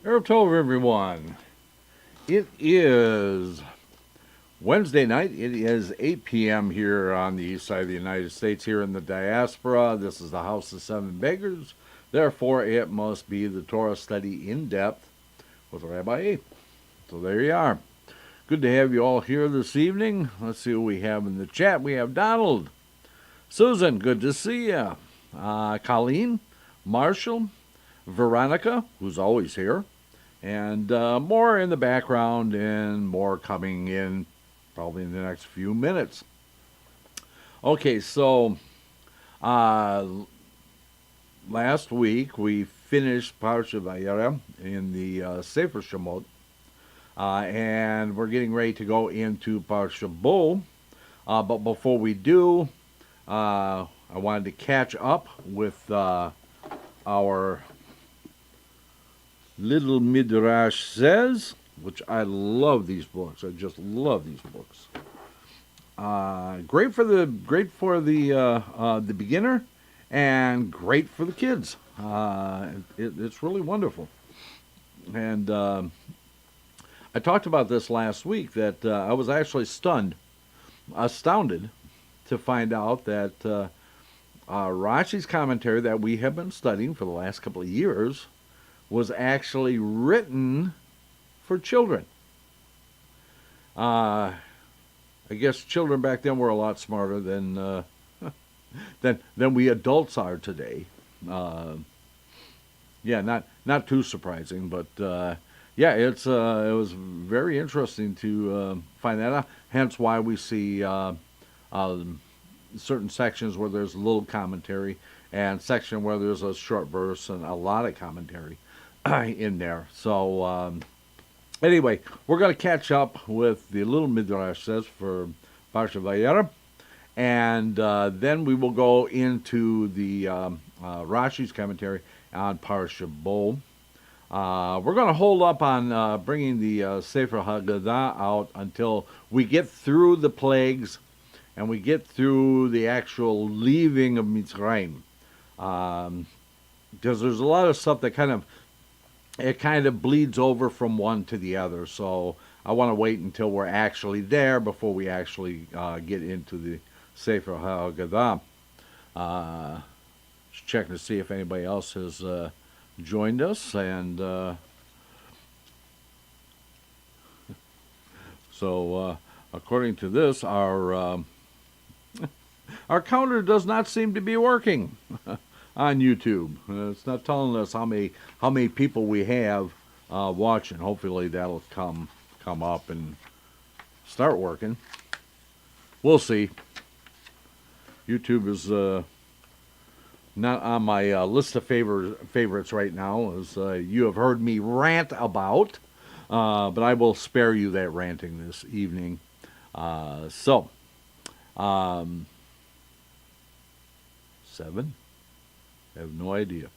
Erev Tov, everyone. It is Wednesday night. It is 8 p.m. here on the east side of the United States, here in the diaspora. This is the House of Seven Beggars. Therefore, it must be the Torah study in depth with Rabbi. So there you are. Good to have you all here this evening. Let's see what we have in the chat. We have Donald. Susan, good to see you. Colleen, Marshall, Veronica, who's always here, and more in the background and more coming in probably in the next few minutes. Okay, so last week we finished Parsha Vayera in the Sefer Shemot, and we're getting ready to go into Parsha Bo. But before we do, I wanted to catch up with our Little Midrash Says, which I love these books. I just love these books. Great for the beginner, and great for the kids. It's really wonderful. And I talked about this last week, that I was actually astounded to find out that Rashi's commentary that we have been studying for the last couple of years was actually written for children. I guess children back then were a lot smarter than we adults are today. Yeah, not too surprising, but yeah, it was very interesting to find that out. Hence why we see certain sections where there's a little commentary, and section where there's a short verse and a lot of commentary in there. So anyway, we're going to catch up with the Little Midrash Says for Parsha Vayera, and then we will go into the Rashi's commentary on Parsha Bo. We're going to hold up on bringing the Sefer Haggadah out until we get through the plagues and we get through the actual leaving of Mitzrayim. Because there's a lot of stuff that kind of bleeds over from one to the other. So I want to wait until we're actually there before we actually get into the Sefer Haggadah. Just checking to see if anybody else has joined us, and so according to this, our counter does not seem to be working on YouTube. It's not telling us how many people we have watching. Hopefully that'll come up and start working. We'll see. YouTube is not on my list of favorites right now, as you have heard me rant about, but I will spare you that ranting this evening. Seven? I have no idea.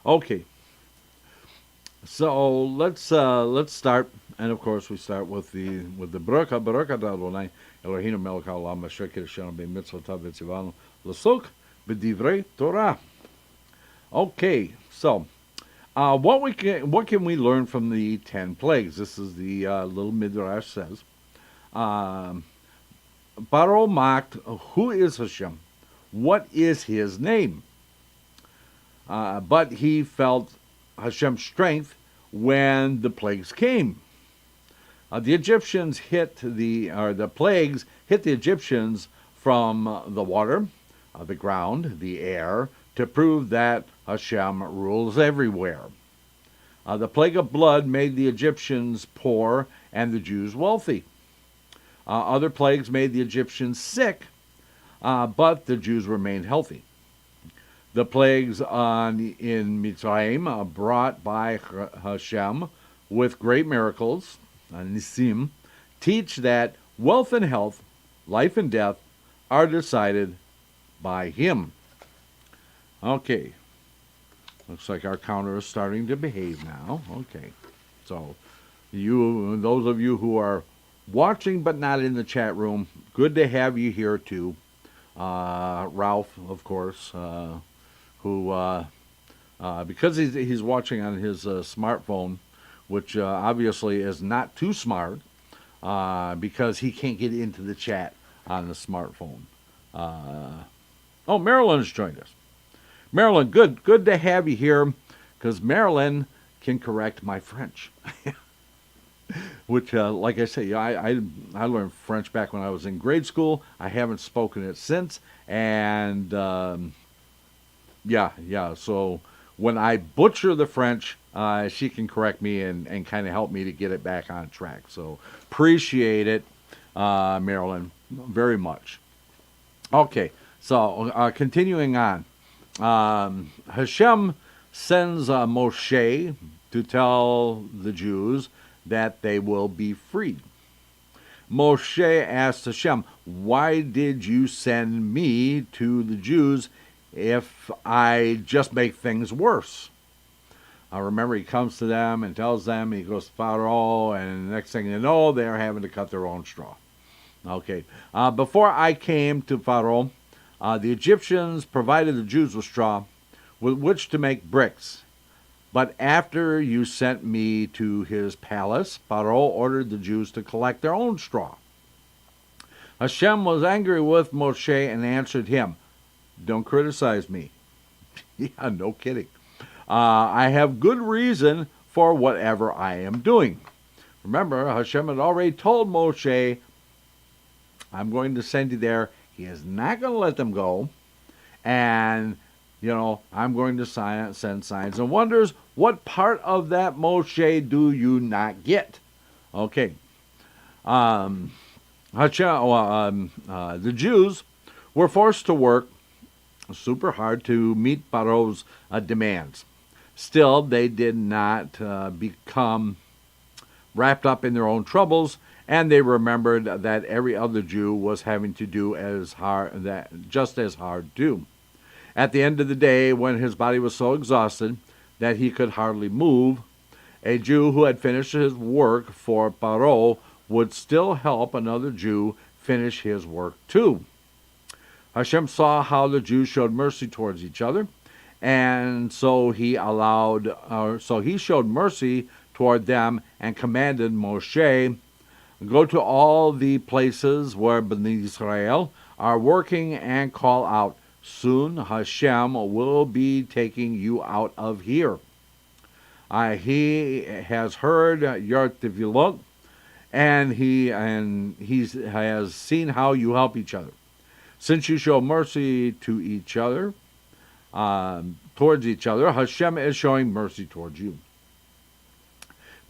Okay, so let's start, and of course we start with the bracha Adonai Eloheinu melech haolam asher kiddushanu b'mitzvotav v'tzivanu l'suk b'divrei Torah. Okay, so what can we learn from the 10 plagues? This is the Little Midrash Says. Pharaoh mocked, "Who is Hashem? What is his name?" But he felt Hashem's strength when the plagues came. The plagues hit the Egyptians from the water, the ground, the air, to prove that Hashem rules everywhere. The plague of blood made the Egyptians poor and the Jews wealthy. Other plagues made the Egyptians sick, but the Jews remained healthy. The plagues in Mitzrayim, brought by Hashem with great miracles, Nisim, teach that wealth and health, life and death, are decided by Him. Okay, looks like our counter is starting to behave now. Okay, so those of you who are watching but not in the chat room, good to have you here too. Ralph, of course, who because he's watching on his smartphone, which obviously is not too smart because he can't get into the chat on the smartphone. Oh, Marilyn's joined us. Marilyn, good to have you here, because Marilyn can correct my French. Which, like I say, I learned French back when I was in grade school. I haven't spoken it since, and so when I butcher the French, she can correct me and kind of help me to get it back on track. So appreciate it, Marilyn, very much. Okay, so continuing on. Hashem sends Moshe to tell the Jews that they will be freed. Moshe asked Hashem, "Why did you send me to the Jews if I just make things worse?" Remember, he comes to them and tells them, he goes to Pharaoh, and the next thing you know, they're having to cut their own straw. Okay, before I came to Pharaoh, the Egyptians provided the Jews with straw with which to make bricks. But after you sent me to his palace, Pharaoh ordered the Jews to collect their own straw. Hashem was angry with Moshe and answered him, "Don't criticize me." Yeah, no kidding. I have good reason for whatever I am doing. Remember, Hashem had already told Moshe, I'm going to send you there. He is not going to let them go. And, I'm going to send signs and wonders. What part of that, Moshe, do you not get? Okay. The Jews were forced to work super hard to meet Pharaoh's demands. Still, they did not become wrapped up in their own troubles, and they remembered that every other Jew was having to do just as hard too. At the end of the day, when his body was so exhausted that he could hardly move, a Jew who had finished his work for Pharaoh would still help another Jew finish his work too. Hashem saw how the Jews showed mercy towards each other, and so he showed mercy toward them and commanded Moshe, "Go to all the places where Bnei Israel are working and call out, 'Soon Hashem will be taking you out of here. He has heard your tefillot, and he has seen how you help each other. Since you show mercy to each other, towards each other, Hashem is showing mercy towards you.'"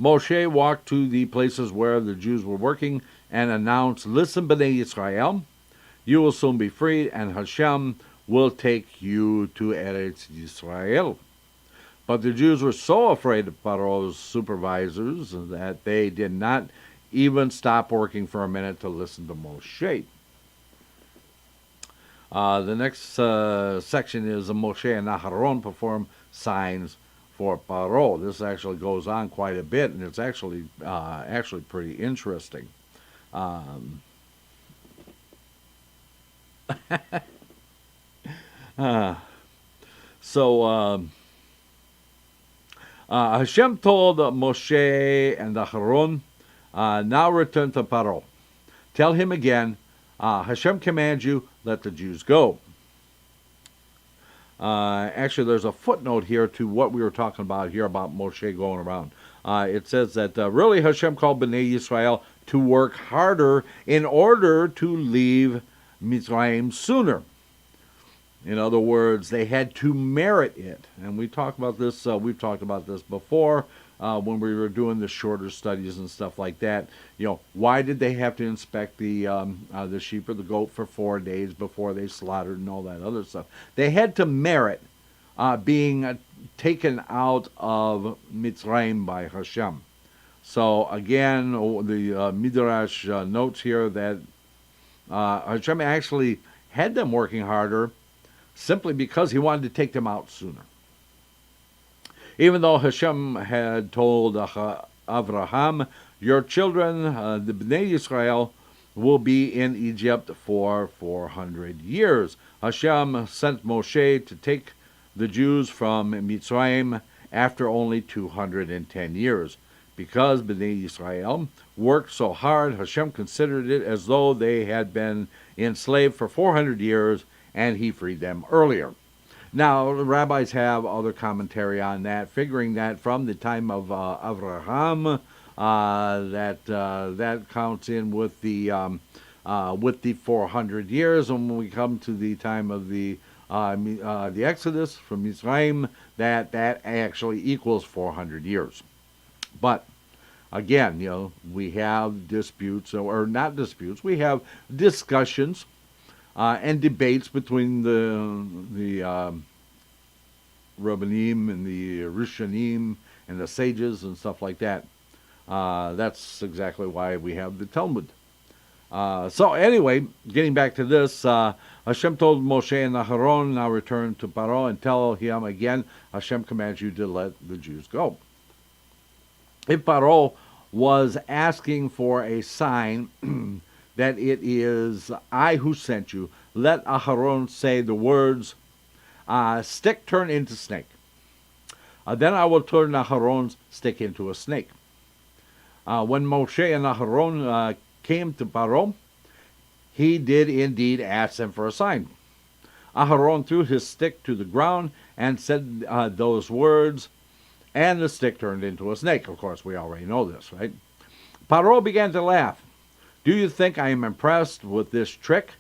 Moshe walked to the places where the Jews were working and announced, "Listen, Bnei Israel, you will soon be freed, and Hashem will take you to Eretz Yisrael." But the Jews were so afraid of Pharaoh's supervisors that they did not even stop working for a minute to listen to Moshe. The next section is Moshe and Aharon perform signs for Pharaoh. This actually goes on quite a bit, and it's actually pretty interesting. Hashem told Moshe and Aharon, "Now return to Pharaoh. Tell him again, Hashem commands you, let the Jews go." Actually, there's a footnote here to what we were talking about here about Moshe going around. It says that really Hashem called Bnei Yisrael to work harder in order to leave Mitzrayim sooner. In other words, they had to merit it. And we talked about this. We've talked about this before when we were doing the shorter studies and stuff like that. Why did they have to inspect the sheep or the goat for 4 days before they slaughtered and all that other stuff? They had to merit being taken out of Mitzrayim by Hashem. So again, the Midrash notes here that Hashem actually had them working harder simply because he wanted to take them out sooner. Even though Hashem had told Abraham, "Your children, the Bnei Israel, will be in Egypt for 400 years. Hashem sent Moshe to take the Jews from Mitzrayim after only 210 years. Because Bnei Israel worked so hard, Hashem considered it as though they had been enslaved for 400 years, and he freed them earlier. Now, the rabbis have other commentary on that, figuring that from the time of Abraham, that counts in with the 400 years, and when we come to the time of the Exodus from Mitzrayim, that actually equals 400 years. But again, we have disputes, or not disputes, we have discussions and debates between the Rabbanim and the Rishonim and the sages and stuff like that. That's exactly why we have the Talmud. So anyway, getting back to this, Hashem told Moshe and Aharon, now return to Pharaoh and tell him again, Hashem commands you to let the Jews go. If Pharaoh was asking for a sign that it is I who sent you, let Aharon say the words, stick turn into snake. Then I will turn Aharon's stick into a snake. When Moshe and Aharon came to Pharaoh, he did indeed ask them for a sign. Aharon threw his stick to the ground and said those words, and the stick turned into a snake. Of course, we already know this, right? Pharaoh began to laugh. Do you think I am impressed with this trick?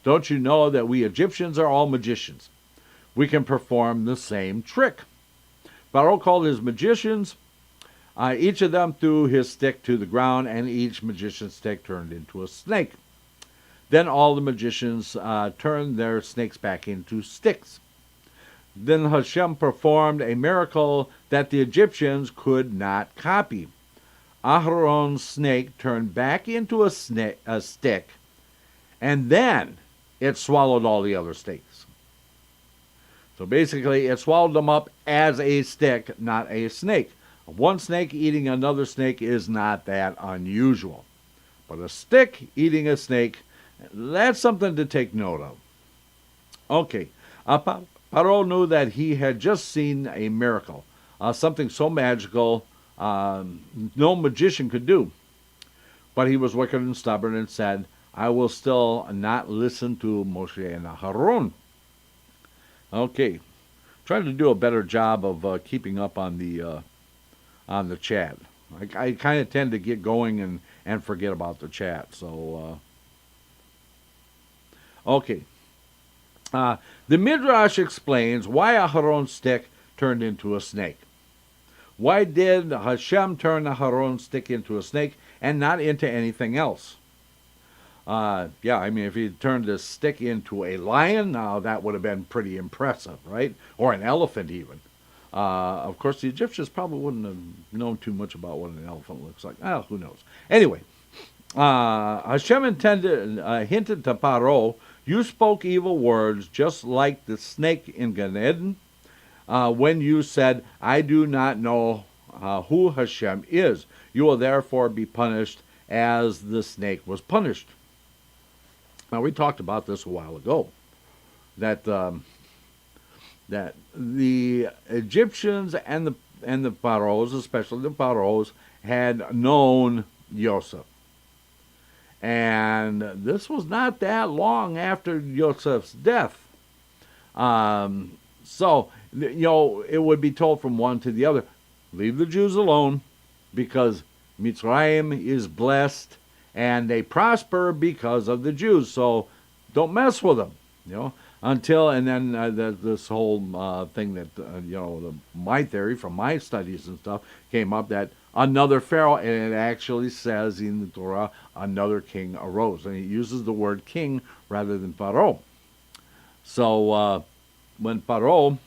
Don't you know that we Egyptians are all magicians? We can perform the same trick. Pharaoh called his magicians. Each of them threw his stick to the ground, and each magician's stick turned into a snake. Then all the magicians turned their snakes back into sticks. Then Hashem performed a miracle that the Egyptians could not copy. Aharon's snake turned back into a stick, and then it swallowed all the other snakes. So basically, it swallowed them up as a stick, not a snake. One snake eating another snake is not that unusual. But a stick eating a snake, that's something to take note of. Okay, Pharaoh knew that he had just seen a miracle, something so magical no magician could do. But he was wicked and stubborn and said, I will still not listen to Moshe and Aharon. Okay, trying to do a better job of keeping up on the chat. I kind of tend to get going and forget about the chat. So, okay. The Midrash explains why Aharon's stick turned into a snake. Why did Hashem turn Aharon's stick into a snake and not into anything else? If he turned the stick into a lion, now that would have been pretty impressive, right? Or an elephant even. Of course, the Egyptians probably wouldn't have known too much about what an elephant looks like. Who knows? Anyway, Hashem hinted to Pharaoh, you spoke evil words just like the snake in Gan Eden when you said, I do not know who Hashem is. You will therefore be punished as the snake was punished. Now, we talked about this a while ago, that the Egyptians and the Pharaohs, especially the Pharaohs, had known Joseph. And this was not that long after Joseph's death. So, it would be told from one to the other, leave the Jews alone, because Mitzrayim is blessed, and they prosper because of the Jews. So, don't mess with them, until, and then this whole thing that, my theory from my studies and stuff came up that another Pharaoh, and it actually says in the Torah, another king arose. And it uses the word king rather than Pharaoh. So when Pharaoh,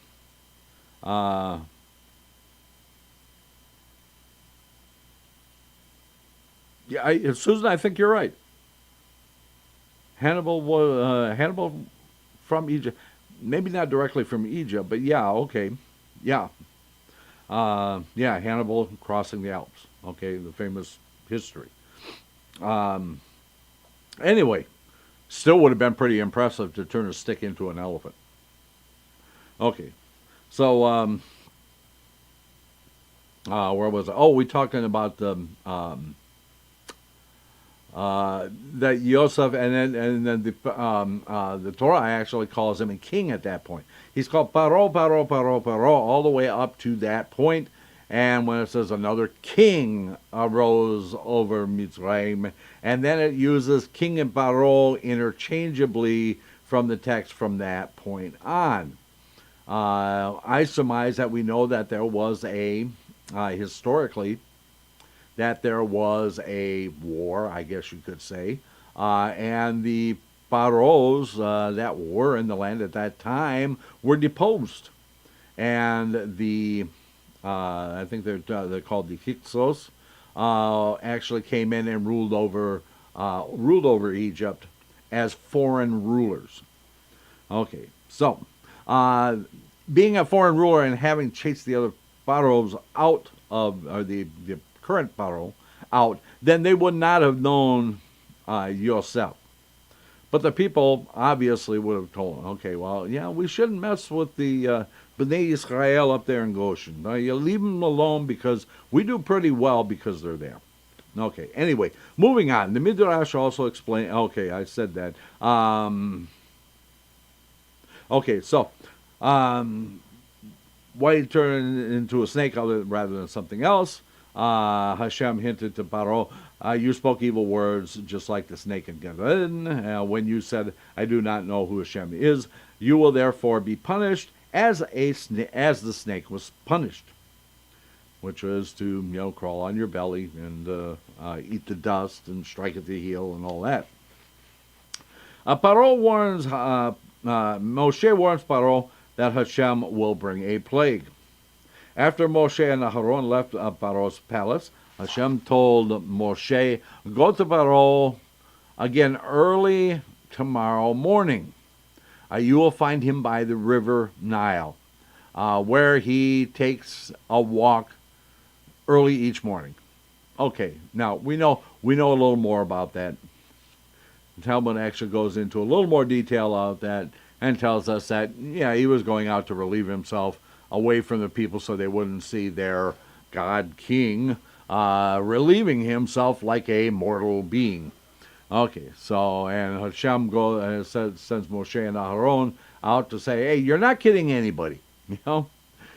Susan, I think you're right. Hannibal from Egypt, maybe not directly from Egypt, but yeah, okay, yeah. Hannibal crossing the Alps. Okay, the famous history. Anyway, still would have been pretty impressive to turn a stick into an elephant. Okay, so where was it? Oh, we're talking about the that Yosef, and then the Torah actually calls him a king at that point. He's called Paro, Paro, Paro, Paro, all the way up to that point. And when it says another king arose over Mitzrayim, and then it uses king and Paro interchangeably from the text from that point on. I surmise that we know that there was historically, that there was a war, I guess you could say, and the Pharaohs that were in the land at that time were deposed, and the I think they're called the Hyksos, actually came in and ruled over Egypt as foreign rulers. Okay, so being a foreign ruler and having chased the other pharaohs out of, or the current pharaoh out, then they would not have known Yosef. But the people obviously would have told him, okay, well, yeah, we shouldn't mess with the Bnei Israel up there in Goshen. You leave them alone because we do pretty well because they're there. Okay, anyway, moving on. The Midrash also explain. Okay, I said that. Okay, so why he turned into a snake rather than something else? Hashem hinted to Pharaoh, you spoke evil words just like the snake in Eden. When you said, I do not know who Hashem is, you will therefore be punished as the snake was punished, which was to crawl on your belly and eat the dust and strike at the heel and all that. Pharaoh warns Moshe warns Pharaoh that Hashem will bring a plague. After Moshe and Aharon left Pharaoh's palace, Hashem told Moshe, go to Pharaoh again early tomorrow morning. You will find him by the river Nile, where he takes a walk early each morning. Okay, now we know a little more about that. The Talmud actually goes into a little more detail of that and tells us that, yeah, he was going out to relieve himself away from the people so they wouldn't see their God King relieving himself like a mortal being. Okay, so, and Hashem sends Moshe and Aharon out to say, hey, you're not kidding anybody.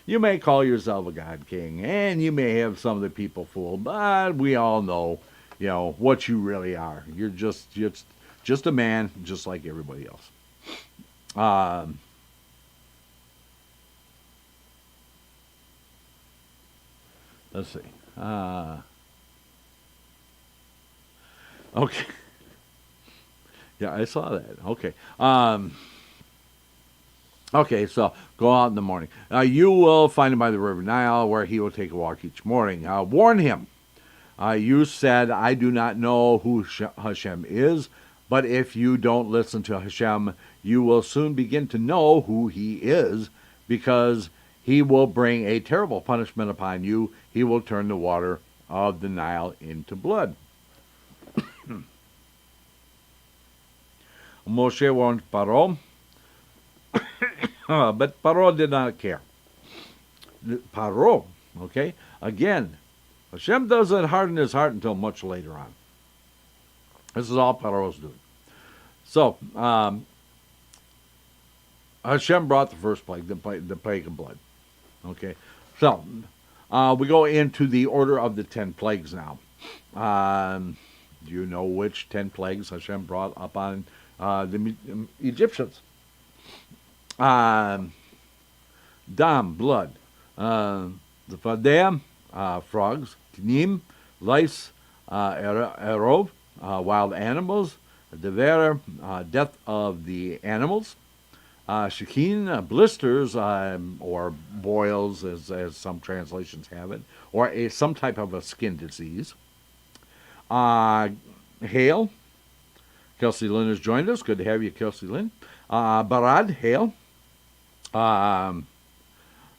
You may call yourself a God King, and you may have some of the people fooled, but we all know, what you really are. You're just a man, just like everybody else. Let's see. Okay. Yeah, I saw that. Okay. Okay, so go out in the morning. You will find him by the river Nile, where he will take a walk each morning. Warn him. You said, I do not know who Hashem is, but if you don't listen to Hashem, you will soon begin to know who he is, because he will bring a terrible punishment upon you. He will turn the water of the Nile into blood. Moshe warned Pharaoh, but Pharaoh did not care. Pharaoh, okay? Again, Hashem doesn't harden his heart until much later on. This is all Pharaoh's doing. So, Hashem brought the first plague, the plague of blood. Okay, so we go into the order of the 10 plagues now. Do you know which 10 plagues Hashem brought upon the Egyptians? Dam, blood. The Fadam, frogs. Tnim, lice. Erov, wild animals. Dever, death of the animals. Shekin, blisters, or boils, as some translations have it, or some type of a skin disease. Hail. Kelsey Lynn has joined us. Good to have you, Kelsey Lynn. Barad, hail.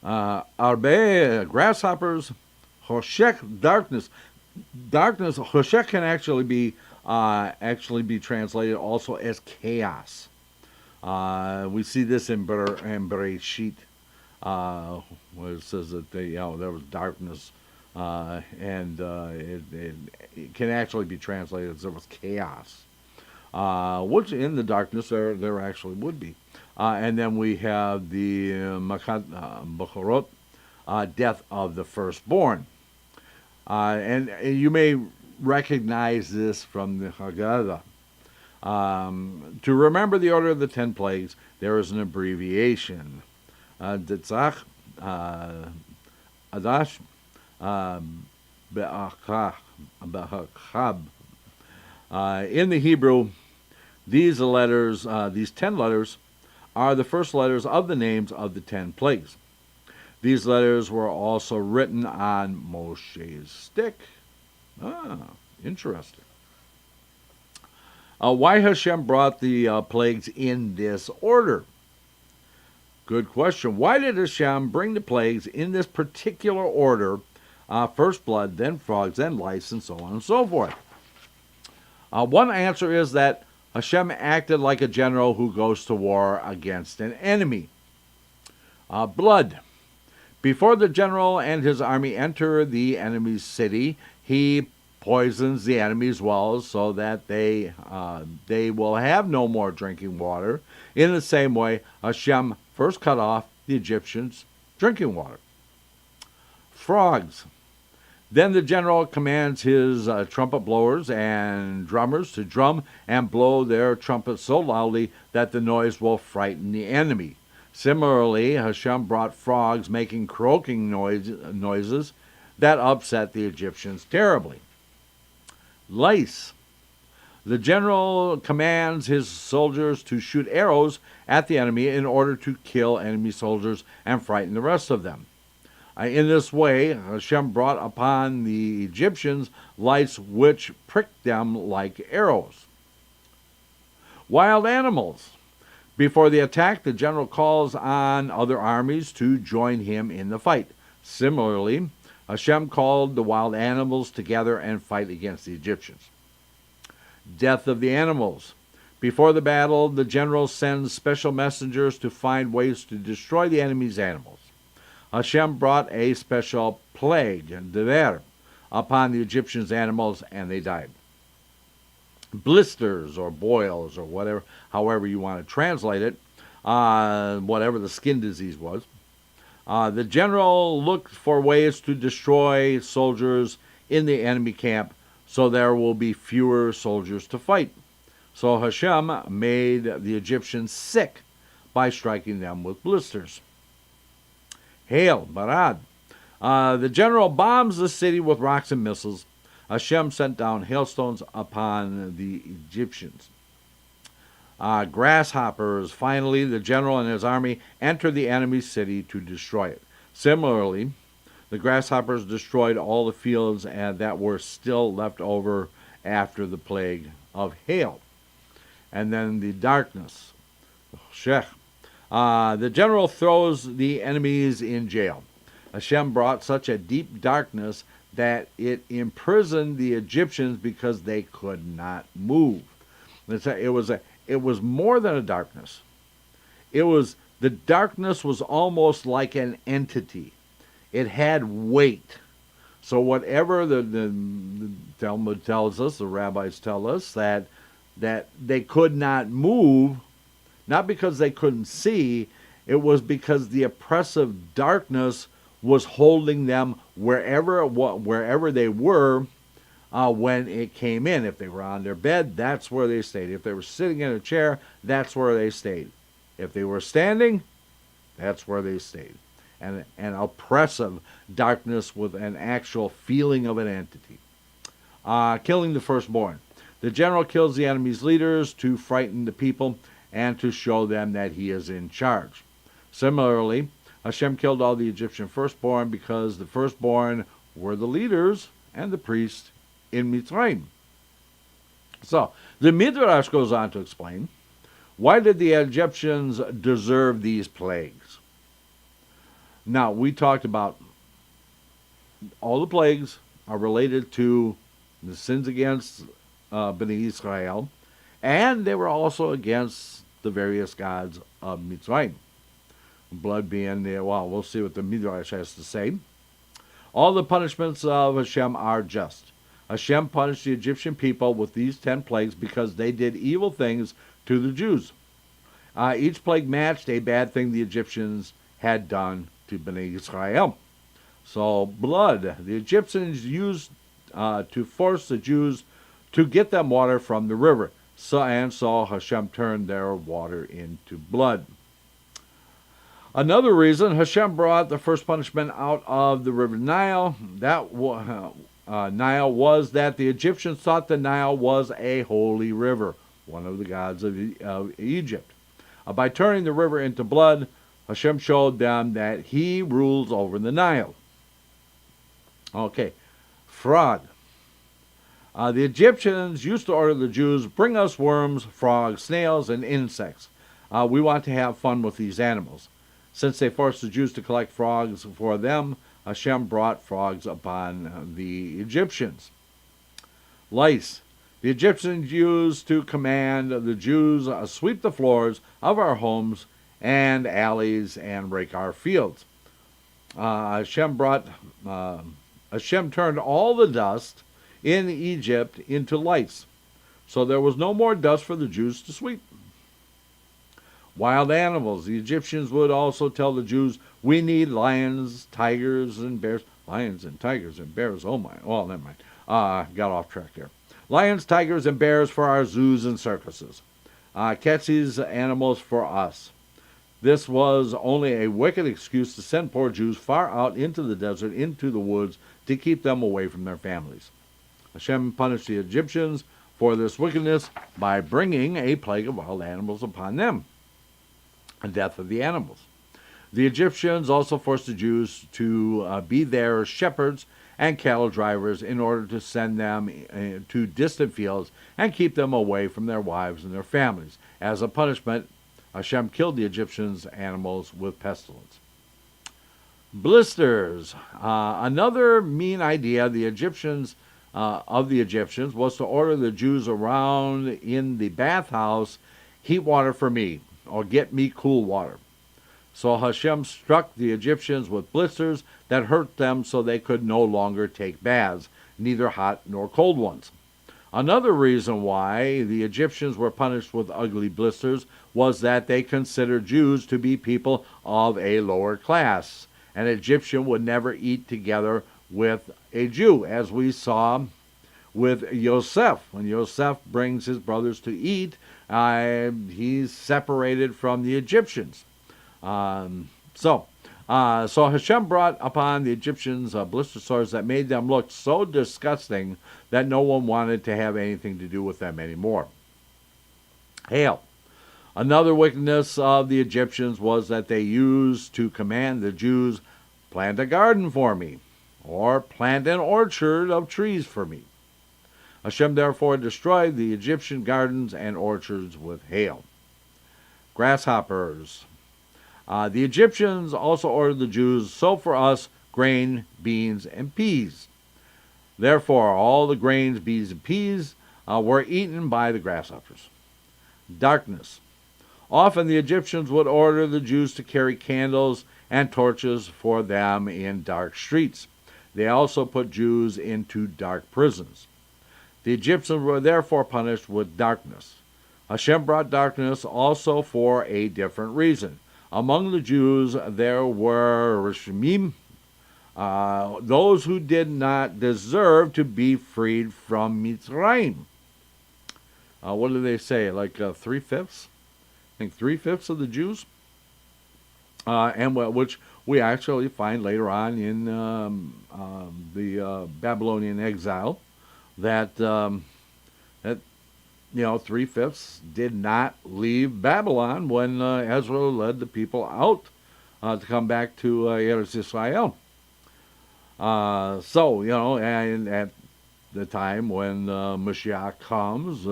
Arbe, grasshoppers. Hoshek, darkness. Darkness. Hoshek can actually be translated also as chaos. We see this in Bereshit, where it says that there was darkness It can actually be translated as there was chaos, which in the darkness there actually would be. And then we have the Bechorot, death of the firstborn. And you may recognize this from the Haggadah. To remember the order of the 10 plagues, there is an abbreviation. Ditzach, Adash, Be'achab. In the Hebrew, these 10 letters, are the first letters of the names of the 10 plagues. These letters were also written on Moshe's stick. Interesting. Why Hashem brought the plagues in this order? Good question. Why did Hashem bring the plagues in this particular order? First blood, then frogs, then lice, and so on and so forth. One answer is that Hashem acted like a general who goes to war against an enemy. Blood. Before the general and his army enter the enemy's city, he poisons the enemy's wells so that they will have no more drinking water. In the same way, Hashem first cut off the Egyptians' drinking water. Frogs. Then the general commands his trumpet blowers and drummers to drum and blow their trumpets so loudly that the noise will frighten the enemy. Similarly, Hashem brought frogs making croaking noises that upset the Egyptians terribly. Lice. The general commands his soldiers to shoot arrows at the enemy in order to kill enemy soldiers and frighten the rest of them. In this way, Hashem brought upon the Egyptians lice which pricked them like arrows. Wild animals. Before the attack, the general calls on other armies to join him in the fight. Similarly, Hashem called the wild animals together and fight against the Egyptians. Death of the animals. Before the battle, the general sends special messengers to find ways to destroy the enemy's animals. Hashem brought a special plague, dever, upon the Egyptians' animals, and they died. Blisters or boils or whatever, however you want to translate it, whatever the skin disease was. The general looked for ways to destroy soldiers in the enemy camp so there will be fewer soldiers to fight. So Hashem made the Egyptians sick by striking them with blisters. Hail, Barad. The general bombs the city with rocks and missiles. Hashem sent down hailstones upon the Egyptians. Grasshoppers. Finally, the general and his army enter the enemy's city to destroy it. Similarly, the grasshoppers destroyed all the fields that were still left over after the plague of hail. And then the darkness. Shech. The general throws the enemies in jail. Hashem brought such a deep darkness that it imprisoned the Egyptians because they could not move. It was more than a darkness. The darkness was almost like an entity. It had weight. So whatever the Talmud tells us, the rabbis tell us, that they could not move, not because they couldn't see, it was because the oppressive darkness was holding them wherever they were when it came in. If they were on their bed, that's where they stayed. If they were sitting in a chair, that's where they stayed. If they were standing, that's where they stayed. And an oppressive darkness with an actual feeling of an entity. Killing the firstborn. The general kills the enemy's leaders to frighten the people and to show them that he is in charge. Similarly, Hashem killed all the Egyptian firstborn because the firstborn were the leaders and the priests in Mitzrayim. So, the Midrash goes on to explain, why did the Egyptians deserve these plagues? Now, we talked about all the plagues are related to the sins against Bnei Israel, and they were also against the various gods of Mitzrayim. Blood being there, well, we'll see what the Midrash has to say. All the punishments of Hashem are just. Hashem punished the Egyptian people with these 10 plagues because they did evil things to the Jews. Each plague matched a bad thing the Egyptians had done to Bnei Israel. So blood, the Egyptians used to force the Jews to get them water from the river. So Hashem turned their water into blood. Another reason Hashem brought the first punishment out of the river Nile, Nile was that the Egyptians thought the Nile was a holy river, one of the gods of Egypt. By turning the river into blood, Hashem showed them that He rules over the Nile. Okay, fraud. The Egyptians used to order the Jews, bring us worms, frogs, snails, and insects. We want to have fun with these animals. Since they forced the Jews to collect frogs for them, Hashem brought frogs upon the Egyptians. Lice. The Egyptians used to command the Jews sweep the floors of our homes and alleys and rake our fields. Hashem turned all the dust in Egypt into lice, so there was no more dust for the Jews to sweep. Wild animals. The Egyptians would also tell the Jews, we need lions, tigers, and bears. Lions and tigers and bears. Oh my. Well, never mind. Got off track there. Lions, tigers, and bears for our zoos and circuses. Catch these animals for us. This was only a wicked excuse to send poor Jews far out into the desert, into the woods, to keep them away from their families. Hashem punished the Egyptians for this wickedness by bringing a plague of wild animals upon them, the death of the animals. The Egyptians also forced the Jews to be their shepherds and cattle drivers in order to send them to distant fields and keep them away from their wives and their families. As a punishment, Hashem killed the Egyptians' animals with pestilence. Blisters. Another mean idea of the Egyptians was to order the Jews around in the bathhouse, heat water for me, or get me cool water. So Hashem struck the Egyptians with blisters that hurt them so they could no longer take baths, neither hot nor cold ones. Another reason why the Egyptians were punished with ugly blisters was that they considered Jews to be people of a lower class. An Egyptian would never eat together with a Jew, as we saw with Yosef. When Yosef brings his brothers to eat, he's separated from the Egyptians. So Hashem brought upon the Egyptians blister sores that made them look so disgusting that no one wanted to have anything to do with them anymore. Hail. Another wickedness of the Egyptians was that they used to command the Jews, plant a garden for me, or plant an orchard of trees for me. Hashem therefore destroyed the Egyptian gardens and orchards with hail. Grasshoppers. The Egyptians also ordered the Jews, sow for us grain, beans, and peas. Therefore, all the grains, beans, and peas were eaten by the grasshoppers. Darkness. Often the Egyptians would order the Jews to carry candles and torches for them in dark streets. They also put Jews into dark prisons. The Egyptians were therefore punished with darkness. Hashem brought darkness also for a different reason. Among the Jews there were Rishmim, those who did not deserve to be freed from Mitzrayim. What do they say? Like 3/5? I think 3/5 of the Jews, which we actually find later on in the Babylonian exile, that 3/5 did not leave Babylon when Ezra led the people out to come back to Eretz Israel. And at the time when Mashiach comes,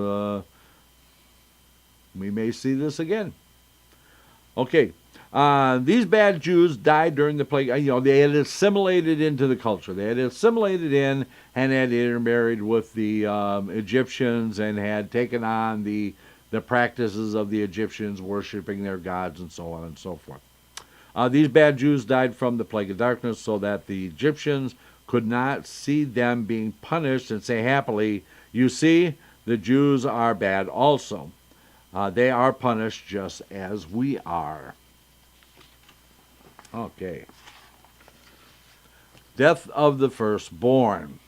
we may see this again. Okay, these bad Jews died during the plague. They had assimilated into the culture. They had assimilated in and had intermarried with the Egyptians and had taken on the practices of the Egyptians, worshiping their gods and so on and so forth. These bad Jews died from the plague of darkness so that the Egyptians could not see them being punished and say happily, "You see, the Jews are bad also. They are punished just as we are." Okay. Death of the firstborn.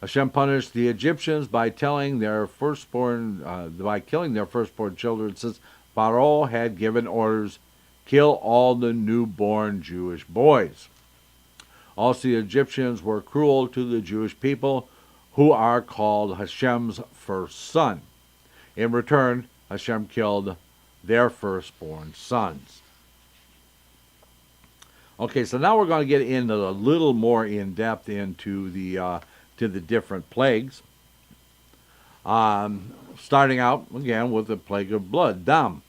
Hashem punished the Egyptians by killing their firstborn children, since Pharaoh had given orders, "Kill all the newborn Jewish boys." Also, the Egyptians were cruel to the Jewish people, who are called Hashem's first son. In return, Hashem killed their firstborn sons. Okay, so now we're going to get into a little more in depth into the different plagues. Starting out again with the plague of blood, dam.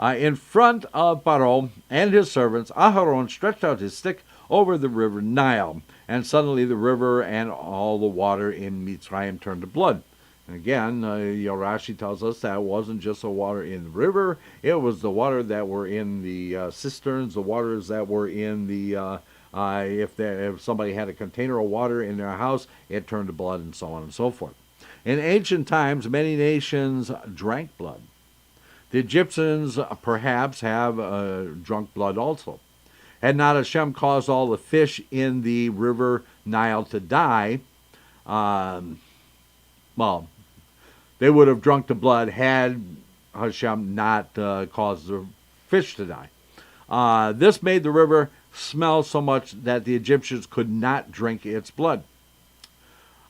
In front of Pharaoh and his servants, Aharon stretched out his stick over the river Nile, and suddenly the river and all the water in Mitzrayim turned to blood. And again, Rashi tells us that it wasn't just the water in the river, it was the water that were in the cisterns, the waters that were in the, if somebody had a container of water in their house, it turned to blood, and so on and so forth. In ancient times, many nations drank blood. The Egyptians perhaps have drunk blood also. Had not Hashem caused all the fish in the river Nile to die, they would have drunk the blood had Hashem not caused the fish to die. This made the river smell so much that the Egyptians could not drink its blood.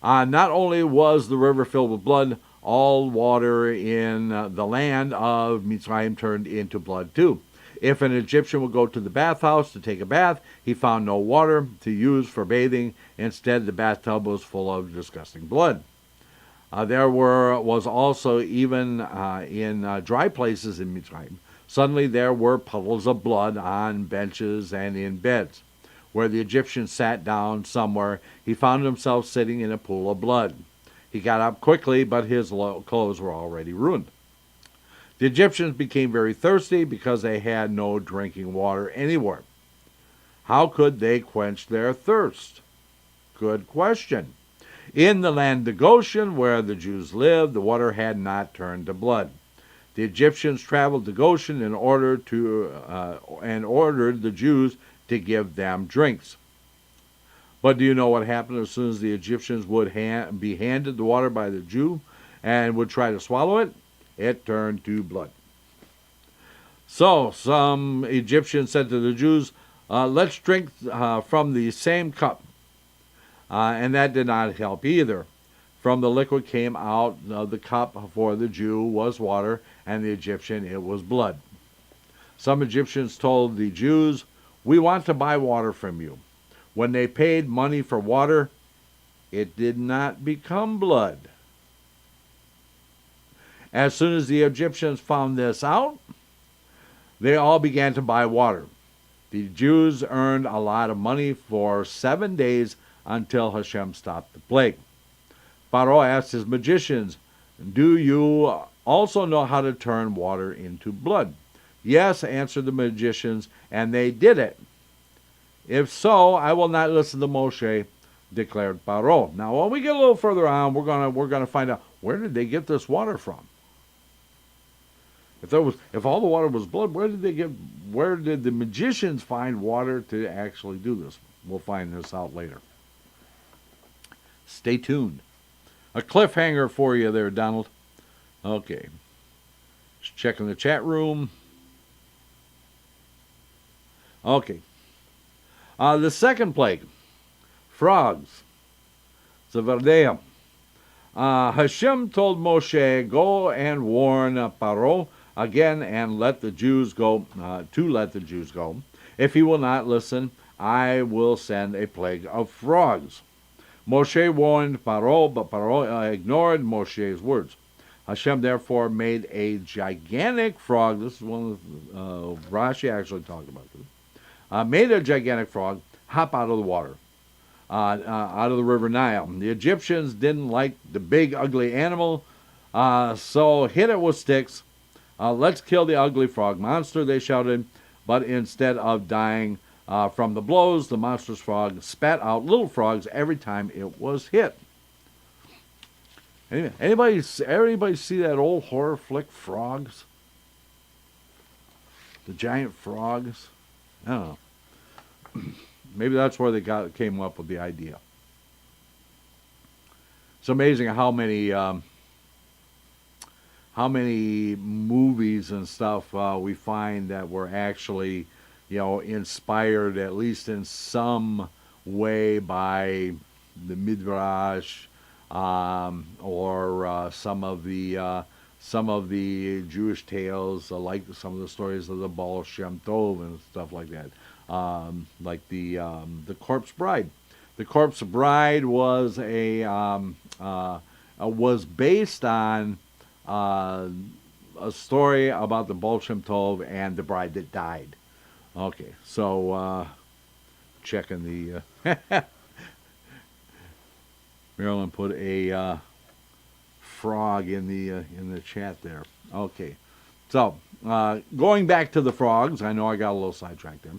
Not only was the river filled with blood, all water in the land of Mitzrayim turned into blood too. If an Egyptian would go to the bathhouse to take a bath, he found no water to use for bathing. Instead, the bathtub was full of disgusting blood. There was also, even in dry places in Mitzrayim, suddenly there were puddles of blood on benches and in beds. Where the Egyptian sat down somewhere, he found himself sitting in a pool of blood. He got up quickly, but his clothes were already ruined. The Egyptians became very thirsty because they had no drinking water anywhere. How could they quench their thirst? Good question. In the land of Goshen, where the Jews lived, the water had not turned to blood. The Egyptians traveled to Goshen and ordered the Jews to give them drinks. But do you know what happened as soon as the Egyptians would be handed the water by the Jew and would try to swallow it? It turned to blood. So some Egyptians said to the Jews, "Let's drink from the same cup." And that did not help either. From the liquid came out of the cup for the Jew was water, and the Egyptian it was blood. Some Egyptians told the Jews, "We want to buy water from you." When they paid money for water, it did not become blood. As soon as the Egyptians found this out, they all began to buy water. The Jews earned a lot of money for 7 days until Hashem stopped the plague. Pharaoh asked his magicians, "Do you also know how to turn water into blood?" "Yes," answered the magicians, and they did it. "If so, I will not listen to Moshe," declared Pharaoh. Now, when we get a little further on, we're gonna find out, where did they get this water from? If all the water was blood, where did the magicians find water to actually do this? We'll find this out later. Stay tuned. A cliffhanger for you there, Donald. Okay. Just checking the chat room. Okay. The second plague, frogs. Zavardea. Hashem told Moshe, "Go and warn Pharaoh again and let the Jews go, to let the Jews go. If he will not listen, I will send a plague of frogs." Moshe warned Pharaoh, but Pharaoh ignored Moshe's words. Hashem therefore made a gigantic frog. This is one of Rashi actually talked about this. Made a gigantic frog hop out of the water, out of the river Nile. The Egyptians didn't like the big, ugly animal, so hit it with sticks. "Let's kill the ugly frog monster," they shouted. But instead of dying, From the blows, the monstrous frog spat out little frogs every time it was hit. Anybody see that old horror flick, Frogs? The giant frogs? I don't know. Maybe that's where they came up with the idea. It's amazing how many movies and stuff we find that were actually, inspired at least in some way by the Midrash, or some of the Jewish tales, like some of the stories of the Baal Shem Tov and stuff like that, like the Corpse Bride. The Corpse Bride was was based on a story about the Baal Shem Tov and the bride that died. Okay, so checking the Marilyn put a frog in the chat there. Okay, so going back to the frogs, I know I got a little sidetracked there.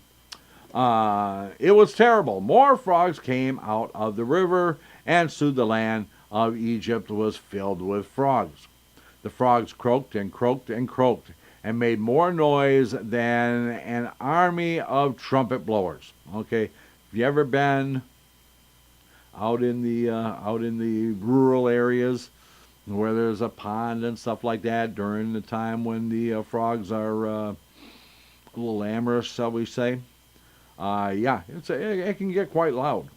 It was terrible. More frogs came out of the river, and soon the land of Egypt was filled with frogs. The frogs croaked and croaked and croaked, and made more noise than an army of trumpet blowers. Okay, have you ever been out in the rural areas where there's a pond and stuff like that during the time when the frogs are a little amorous, shall we say? Yeah, it can get quite loud.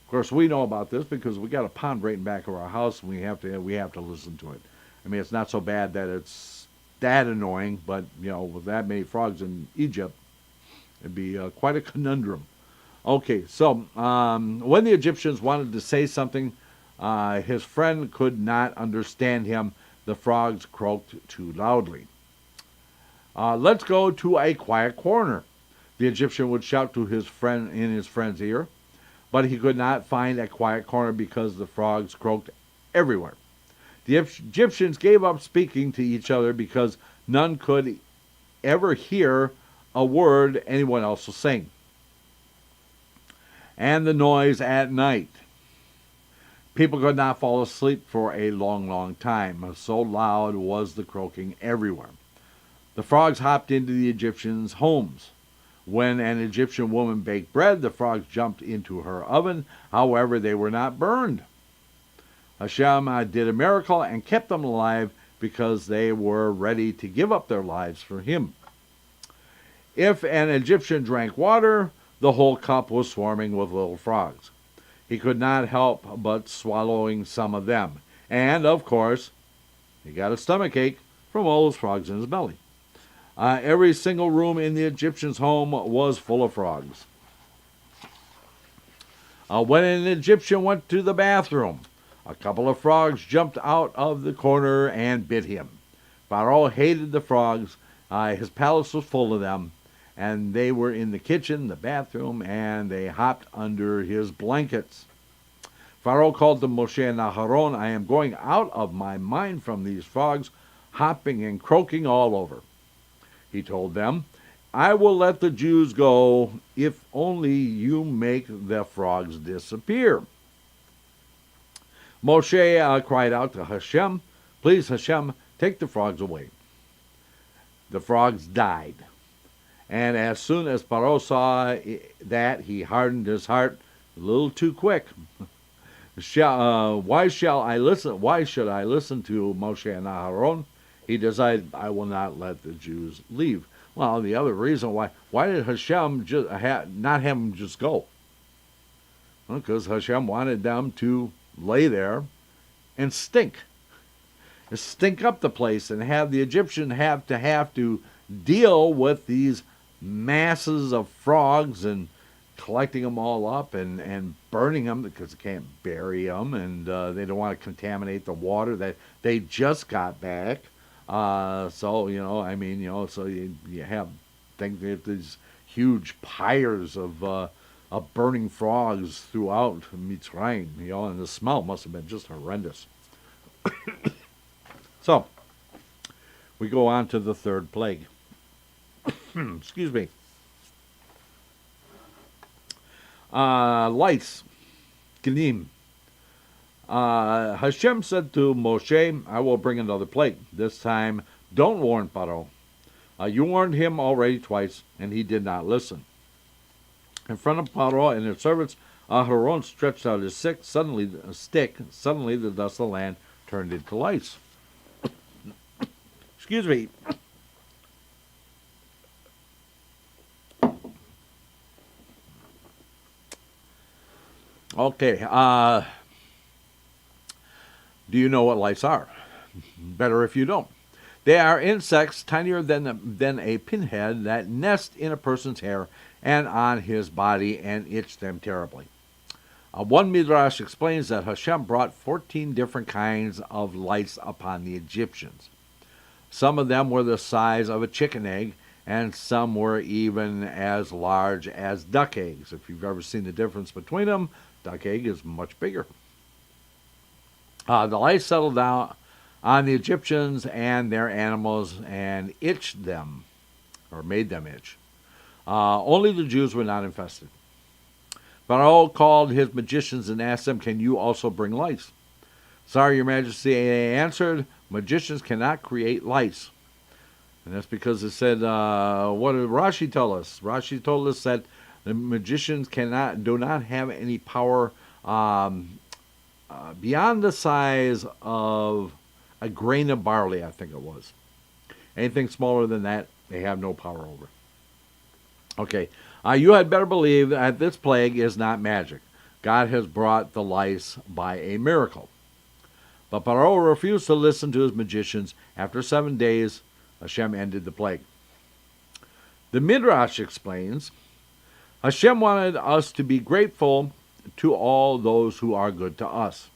Of course, we know about this because we got a pond right in back of our house, and we have to listen to it. I mean, it's not so bad that it's that annoying, but with that many frogs in Egypt, it'd be quite a conundrum. Okay, so when the Egyptians wanted to say something, his friend could not understand him. The frogs croaked too loudly. Let's go to a quiet corner, the Egyptian would shout to his friend in his friend's ear, but he could not find a quiet corner because the frogs croaked everywhere. The Egyptians gave up speaking to each other because none could ever hear a word anyone else was saying. And the noise at night. People could not fall asleep for a long, long time. So loud was the croaking everywhere. The frogs hopped into the Egyptians' homes. When an Egyptian woman baked bread, the frogs jumped into her oven. However, they were not burned. Hashem did a miracle and kept them alive because they were ready to give up their lives for him. If an Egyptian drank water, the whole cup was swarming with little frogs. He could not help but swallowing some of them. And, of course, he got a stomachache from all those frogs in his belly. Every single room in the Egyptian's home was full of frogs. When an Egyptian went to the bathroom, a couple of frogs jumped out of the corner and bit him. Pharaoh hated the frogs. His palace was full of them, and they were in the kitchen, the bathroom, and they hopped under his blankets. Pharaoh called to Moshe and Aharon, "I am going out of my mind from these frogs, hopping and croaking all over." He told them, "I will let the Jews go if only you make the frogs disappear." Moshe cried out to Hashem, "Please, Hashem, take the frogs away." The frogs died. And as soon as Pharaoh saw that, he hardened his heart a little too quick. Why should I listen to Moshe and Aharon? He decided, "I will not let the Jews leave." Well, the other reason why did Hashem not have them just go? Well, because Hashem wanted them to lay there and stink up the place, and have the Egyptian have to deal with these masses of frogs and collecting them all up and burning them because they can't bury them, and they don't want to contaminate the water that they just got back. So you have these huge pyres of burning frogs throughout Mitzrayim, and the smell must have been just horrendous. So we go on to the third plague. Excuse me. Lice. Gnim. Hashem said to Moshe, I will bring another plague. This time, don't warn Pharaoh. You warned him already twice, and he did not listen. In front of Pharaoh and his servants, Aharon stretched out his stick. Suddenly, the dust of the land turned into lice. Excuse me. Okay. Do you know what lice are? Better if you don't. They are insects tinier than a pinhead that nest in a person's hair and on his body and itch them terribly. One Midrash explains that Hashem brought 14 different kinds of lice upon the Egyptians. Some of them were the size of a chicken egg, and some were even as large as duck eggs. If you've ever seen the difference between them, duck egg is much bigger. The lice settled down on the Egyptians and their animals and itched them, or made them itch. Only the Jews were not infested. Pharaoh called his magicians and asked them, can you also bring lice? Sorry, Your Majesty, they answered, magicians cannot create lice. And that's because it said, what did Rashi tell us? Rashi told us that the magicians do not have any power beyond the size of a grain of barley, I think it was. Anything smaller than that, they have no power over. Okay, you had better believe that this plague is not magic. God has brought the lice by a miracle. But Pharaoh refused to listen to his magicians. After 7 days, Hashem ended the plague. The Midrash explains, Hashem wanted us to be grateful to all those who are good to us.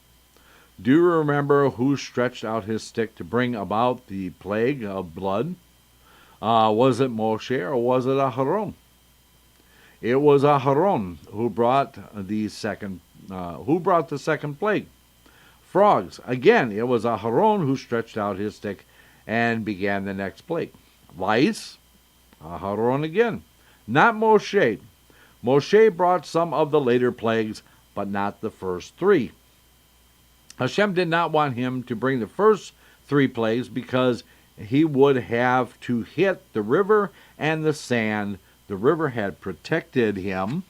Do you remember who stretched out his stick to bring about the plague of blood? Was it Moshe or was it Aharon? It was Aharon who brought the second plague. Frogs. Again, it was Aharon who stretched out his stick and began the next plague. Lice. Aharon again. Not Moshe. Moshe brought some of the later plagues, but not the first 3. Hashem did not want him to bring the first 3 plagues because he would have to hit the river and the sand. The river had protected him,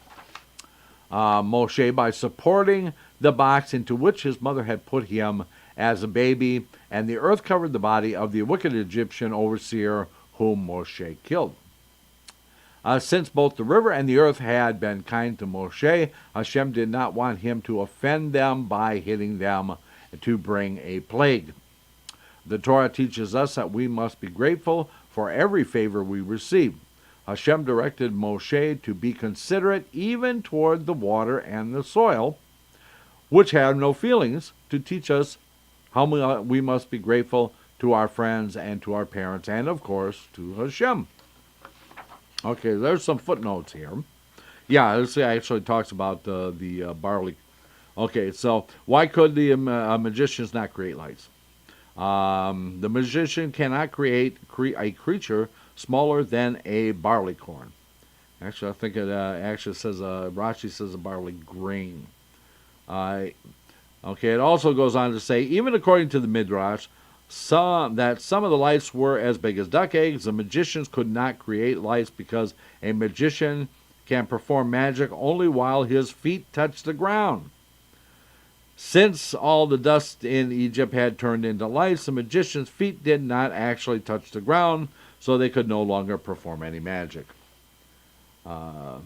Moshe, by supporting the box into which his mother had put him as a baby, and the earth covered the body of the wicked Egyptian overseer whom Moshe killed. Since both the river and the earth had been kind to Moshe, Hashem did not want him to offend them by hitting them to bring a plague. The Torah teaches us that we must be grateful for every favor we receive. Hashem directed Moshe to be considerate even toward the water and the soil, which have no feelings, to teach us how we must be grateful to our friends and to our parents and, of course, to Hashem. Okay, there's some footnotes here. Yeah, this actually talks about the barley. Okay, so why could the magicians not create lights? The magician cannot create a creature smaller than a barley corn. Actually, I think it actually says, Rashi says a barley grain. Okay, it also goes on to say, even according to the Midrash, some of the lights were as big as duck eggs. The magicians could not create lights because a magician can perform magic only while his feet touch the ground. Since all the dust in Egypt had turned into lice, the magician's feet did not actually touch the ground, so they could no longer perform any magic. That's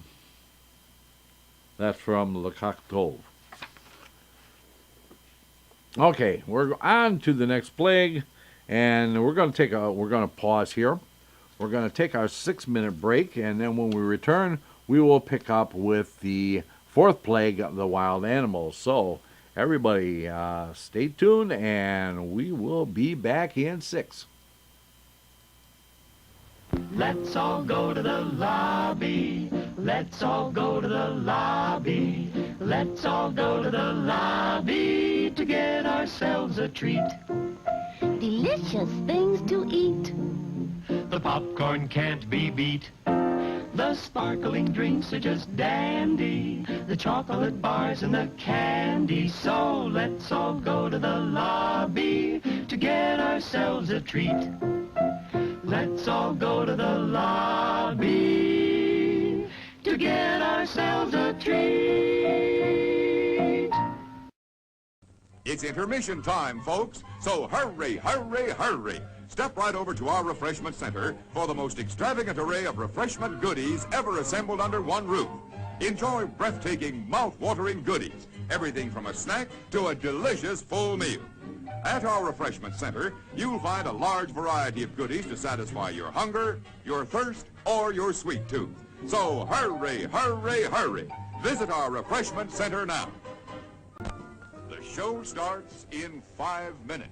from Lekach Tov. Okay, we're on to the next plague, and we're going to pause here. We're going to take our 6-minute break, and then when we return, we will pick up with the 4th plague of the wild animals. So, everybody, stay tuned, and we will be back in 6. Let's all go to the lobby. Let's all go to the lobby. Let's all go to the lobby to get ourselves a treat. Delicious things to eat. The popcorn can't be beat. The sparkling drinks are just dandy, the chocolate bars and the candy. So let's all go to the lobby to get ourselves a treat. Let's all go to the lobby to get ourselves a treat. It's intermission time, folks, so hurry, hurry, hurry. Step right over to our refreshment center for the most extravagant array of refreshment goodies ever assembled under one roof. Enjoy breathtaking, mouth-watering goodies, everything from a snack to a delicious full meal. At our refreshment center, you'll find a large variety of goodies to satisfy your hunger, your thirst, or your sweet tooth. So hurry, hurry, hurry. Visit our refreshment center now. The show starts in 5 minutes.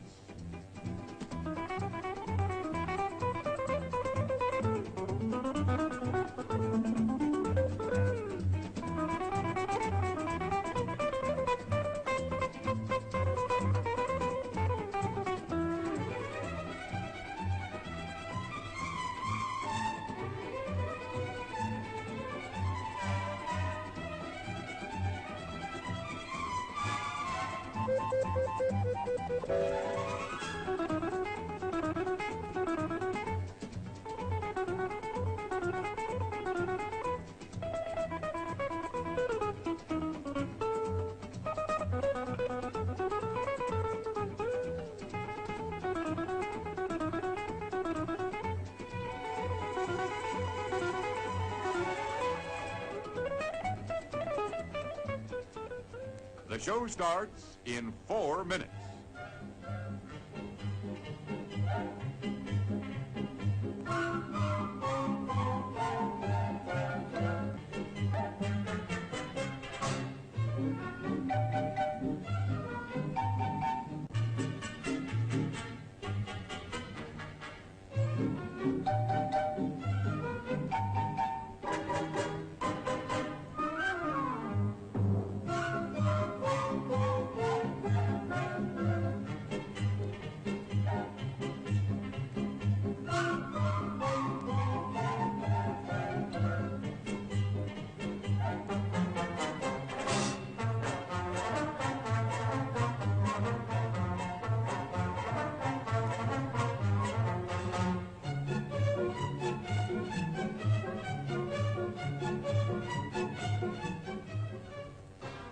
The show starts in 4 minutes.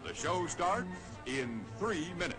The show starts in 3 minutes.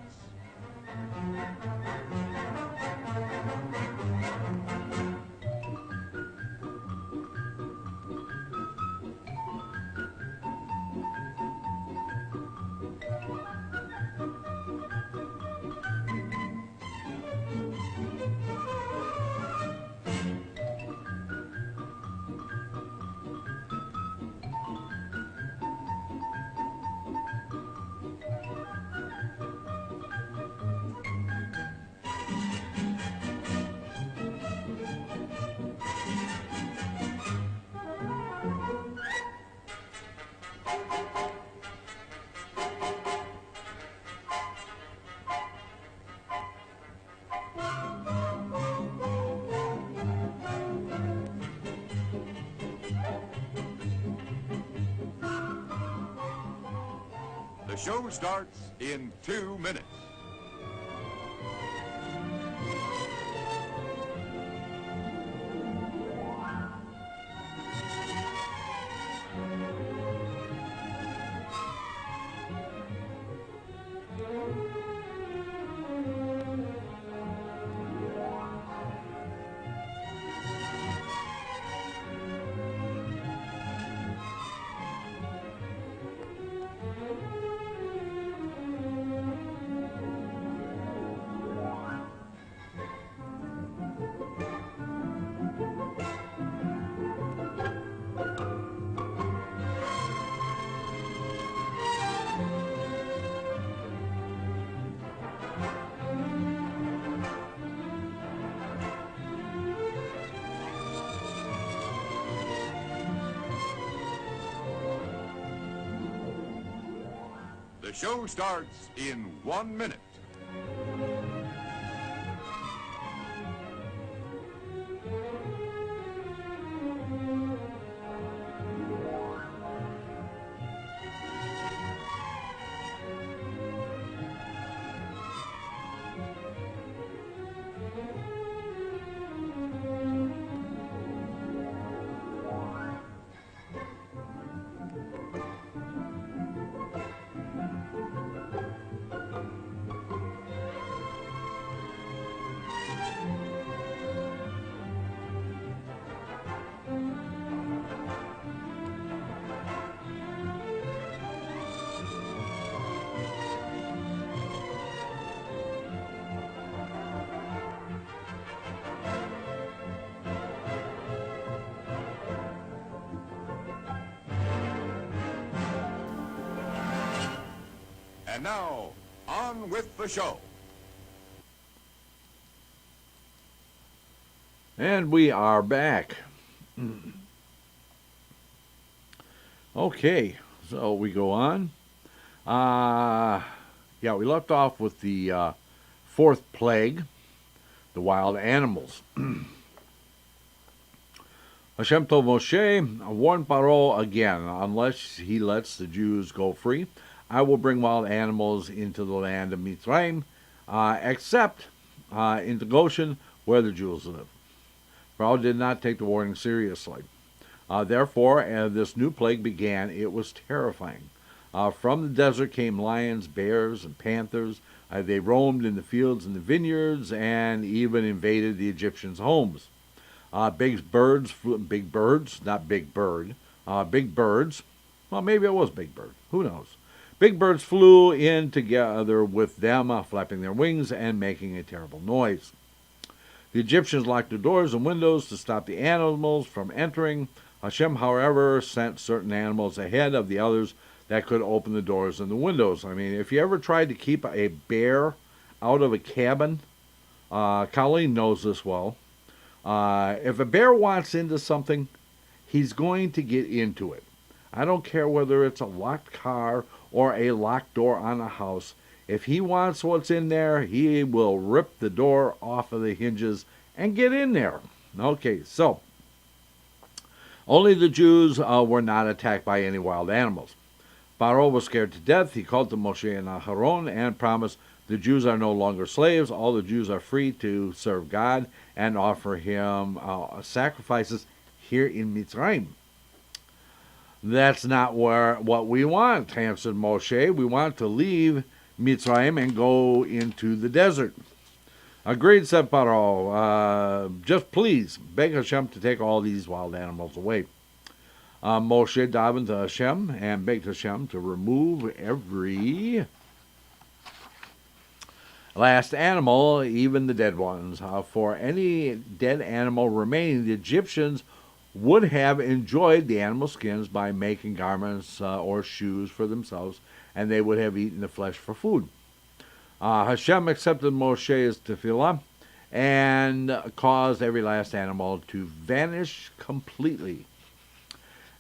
The show starts in 2 minutes. The show starts in 1 minute. And now, on with the show. And we are back. Okay, so we go on. Yeah, we left off with the fourth plague, the wild animals. Hashem told Moshe, warn Pharaoh again, unless he lets the Jews go free, I will bring wild animals into the land of Mitzrayim, except into Goshen, where the Jews live. Pharaoh did not take the warning seriously. Therefore, as this new plague began, it was terrifying. From the desert came lions, bears, and panthers. They roamed in the fields and the vineyards, and even invaded the Egyptians' homes. Big birds, not big bird, big birds. Well, maybe it was big bird. Who knows? Big birds flew in together with them, flapping their wings and making a terrible noise. The Egyptians locked the doors and windows to stop the animals from entering. Hashem, however, sent certain animals ahead of the others that could open the doors and the windows. I mean, if you ever tried to keep a bear out of a cabin, Colleen knows this well. If a bear wants into something, he's going to get into it. I don't care whether it's a locked car or a locked door on a house. If he wants what's in there, he will rip the door off of the hinges and get in there. Okay, so only the Jews were not attacked by any wild animals. Pharaoh was scared to death. He called to Moshe and Aharon and promised, the Jews are no longer slaves. All the Jews are free to serve God and offer him sacrifices here in Mitzrayim. That's not what we want, answered Moshe. We want to leave Mitzrayim and go into the desert. Agreed, said Pharaoh. Just please beg Hashem to take all these wild animals away. Moshe davened to Hashem and begged Hashem to remove every last animal, even the dead ones. For any dead animal remaining, the Egyptians would have enjoyed the animal skins by making garments or shoes for themselves, and they would have eaten the flesh for food. Hashem accepted Moshe's tefillah and caused every last animal to vanish completely.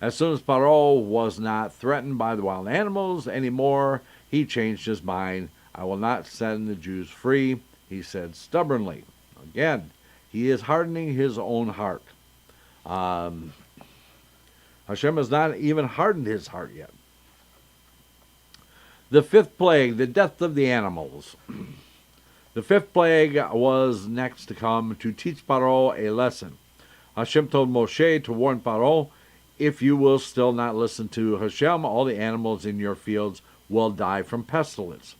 As soon as Pharaoh was not threatened by the wild animals anymore, he changed his mind. I will not send the Jews free, he said stubbornly. Again, he is hardening his own heart. Hashem has not even hardened his heart yet. The fifth plague, the death of the animals. The fifth plague was next to come to teach Pharaoh a lesson. Hashem told Moshe to warn Pharaoh, if you will still not listen to Hashem, all the animals in your fields will die from pestilence.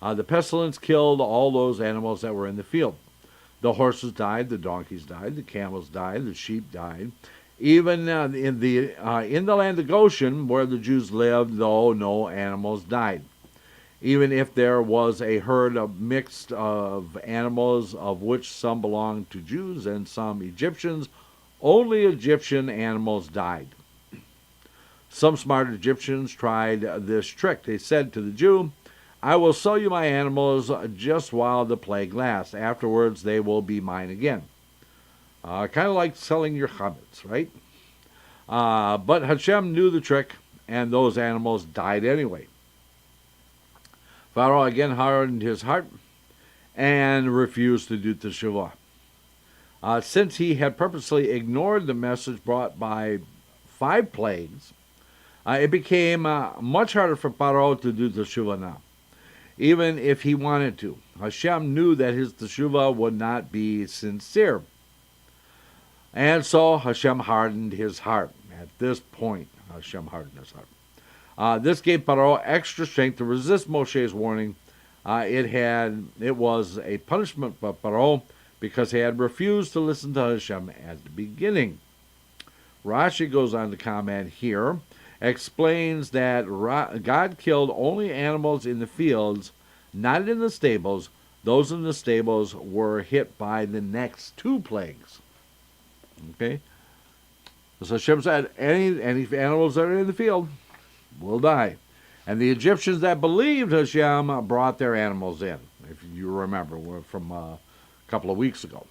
The pestilence killed all those animals that were in the field. The horses died, the donkeys died, the camels died, the sheep died. Even in the land of Goshen, where the Jews lived, though no animals died. Even if there was a herd mixed of animals, of which some belonged to Jews and some Egyptians, only Egyptian animals died. Some smart Egyptians tried this trick. They said to the Jew, I will sell you my animals just while the plague lasts. Afterwards, they will be mine again. Kind of like selling your chametz, right? But Hashem knew the trick, and those animals died anyway. Pharaoh again hardened his heart and refused to do teshuvah. Since he had purposely ignored the message brought by 5 plagues, it became much harder for Pharaoh to do teshuvah now, even if he wanted to. Hashem knew that his teshuvah would not be sincere. And so Hashem hardened his heart. At this point, Hashem hardened his heart. This gave Pharaoh extra strength to resist Moshe's warning. It was a punishment for Pharaoh because he had refused to listen to Hashem at the beginning. Rashi goes on to comment here, explains that God killed only animals in the fields, not in the stables. Those in the stables were hit by the next 2 plagues. Okay? So Hashem said, any animals that are in the field will die. And the Egyptians that believed Hashem brought their animals in, if you remember, from a couple of weeks ago.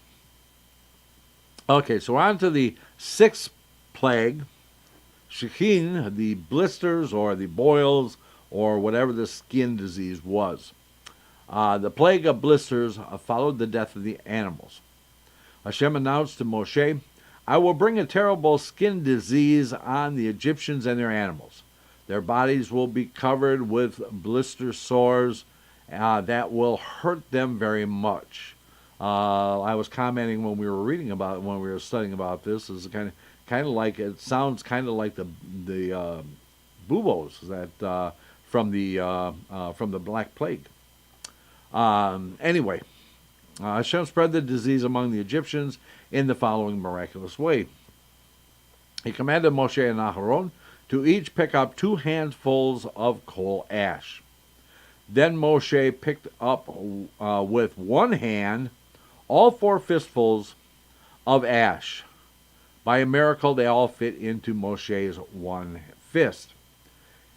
Okay, so on to the sixth plague, Shechin, the blisters or the boils or whatever the skin disease was. The plague of blisters followed the death of the animals. Hashem announced to Moshe, I will bring a terrible skin disease on the Egyptians and their animals. Their bodies will be covered with blister sores that will hurt them very much. I was commenting when we were reading about it, when we were studying about this, is kind of like, it sounds kind of like the buboes that from the Black Plague. Anyway, Hashem spread the disease among the Egyptians in the following miraculous way. He commanded Moshe and Aharon to each pick up 2 handfuls of coal ash. Then Moshe picked up with one hand all 4 fistfuls of ash. By a miracle, they all fit into Moshe's one fist.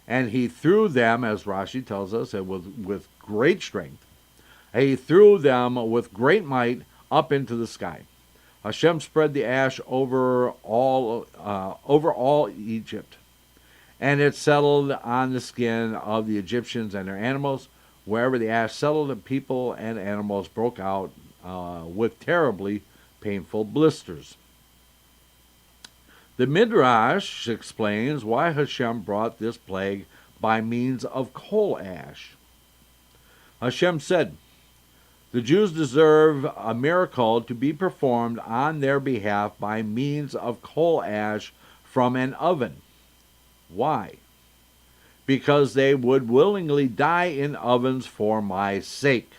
And he threw them, as Rashi tells us, with great strength. He threw them with great might up into the sky. Hashem spread the ash over all Egypt, and it settled on the skin of the Egyptians and their animals. Wherever the ash settled, the people and animals broke out with terribly painful blisters. The Midrash explains why Hashem brought this plague by means of coal ash. Hashem said, the Jews deserve a miracle to be performed on their behalf by means of coal ash from an oven. Why? Because they would willingly die in ovens for my sake.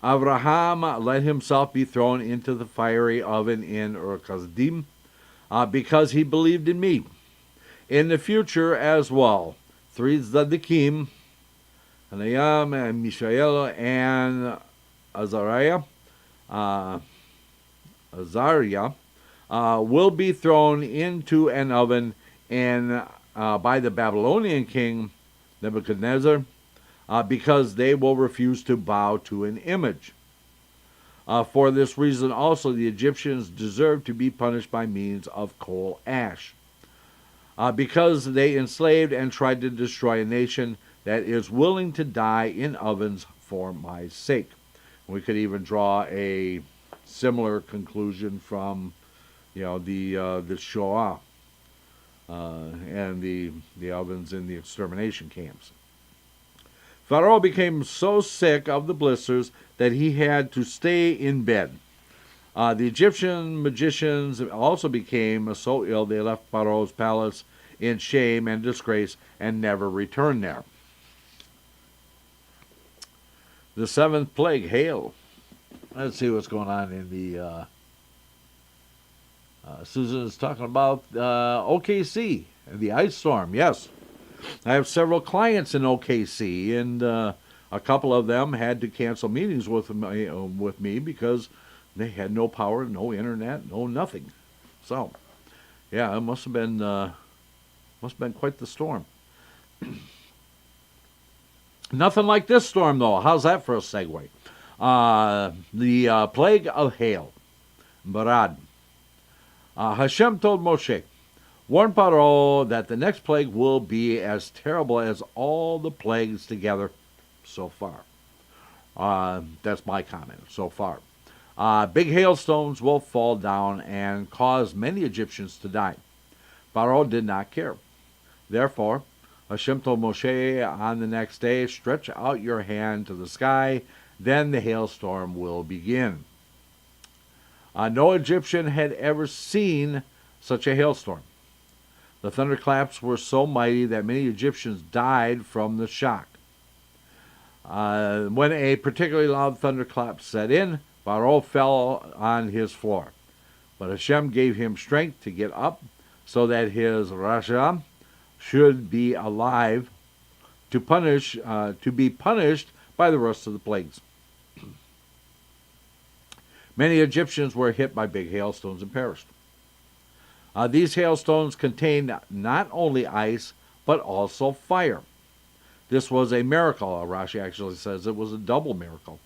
Abraham let himself be thrown into the fiery oven in Ur-Kasdim because he believed in me. In the future as well, 3 Tzaddikim, Hanayam and Mishael and Azariah will be thrown into an oven by the Babylonian king Nebuchadnezzar because they will refuse to bow to an image. For this reason also the Egyptians deserve to be punished by means of coal ash, because they enslaved and tried to destroy a nation that is willing to die in ovens for my sake. We could even draw a similar conclusion from, the Shoah and the ovens in the extermination camps. Pharaoh became so sick of the blisters that he had to stay in bed. The Egyptian magicians also became so ill they left Pharaoh's palace in shame and disgrace and never returned there. The 7th plague, hail. Let's see what's going on in the... Susan is talking about OKC, the ice storm. Yes, I have several clients in OKC, and a couple of them had to cancel meetings with me because they had no power, no internet, no nothing. So, yeah, it must have been quite the storm. Nothing like this storm, though. How's that for a segue? The plague of hail, Barad. Hashem told Moshe, warn Pharaoh that the next plague will be as terrible as all the plagues together so far. That's my comment, so far. Big hailstones will fall down and cause many Egyptians to die. Pharaoh did not care. Therefore, Hashem told Moshe on the next day, stretch out your hand to the sky, then the hailstorm will begin. No Egyptian had ever seen such a hailstorm. The thunderclaps were so mighty that many Egyptians died from the shock. When a particularly loud thunderclap set in, Pharaoh fell on his floor. But Hashem gave him strength to get up so that his Rasha should be alive to be punished by the rest of the plagues. Many Egyptians were hit by big hailstones and perished. These hailstones contained not only ice, but also fire. This was a miracle. Rashi actually says it was a double miracle.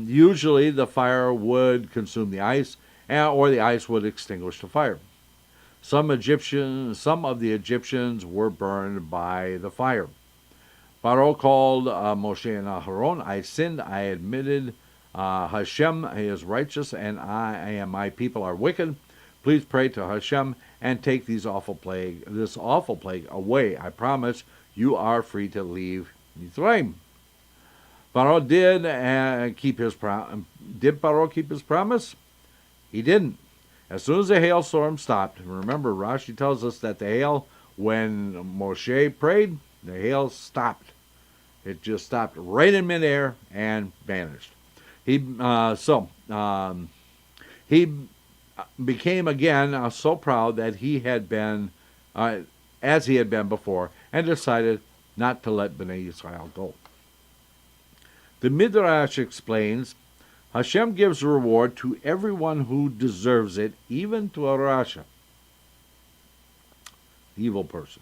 Usually the fire would consume the ice, or the ice would extinguish the fire. Some of the Egyptians were burned by the fire. Pharaoh called Moshe and Aharon. I sinned, I admitted. Hashem is righteous, and I and my people are wicked. Please pray to Hashem and take this awful plague away. I promise you are free to leave Mitzrayim. Pharaoh did keep his promise. Did Pharaoh keep his promise? He didn't. As soon as the hailstorm stopped, remember Rashi tells us that the hail, when Moshe prayed, the hail stopped. It just stopped right in midair and vanished. He became again so proud that he had been, as he had been before, and decided not to let Bnei Israel go. The Midrash explains, Hashem gives reward to everyone who deserves it, even to a Rasha, the evil person.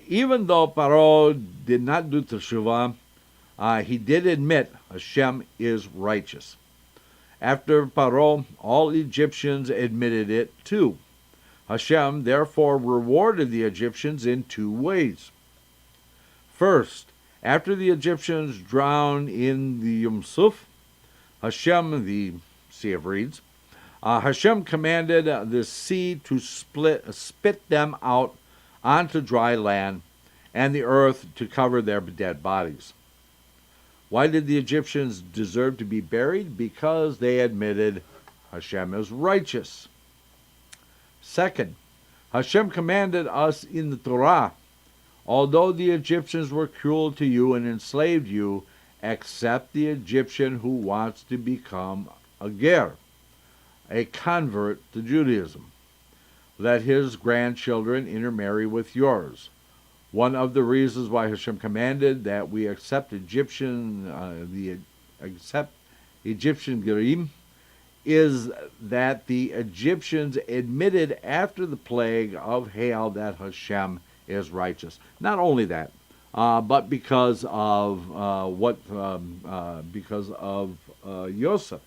Even though Pharaoh did not do teshuvah, he did admit Hashem is righteous. After Pharaoh, all Egyptians admitted it too. Hashem therefore rewarded the Egyptians in two ways. First, after the Egyptians drowned in the Yam Suf, Hashem, the Sea of Reeds, Hashem commanded the sea to spit them out onto dry land, and the earth to cover their dead bodies. Why did the Egyptians deserve to be buried? Because they admitted Hashem is righteous. Second, Hashem commanded us in the Torah, although the Egyptians were cruel to you and enslaved you, accept the Egyptian who wants to become a ger, a convert to Judaism. Let his grandchildren intermarry with yours. One of the reasons why Hashem commanded that we accept Egyptian gerim is that the Egyptians admitted after the plague of hail that Hashem is righteous. Not only that, but because of Yosef.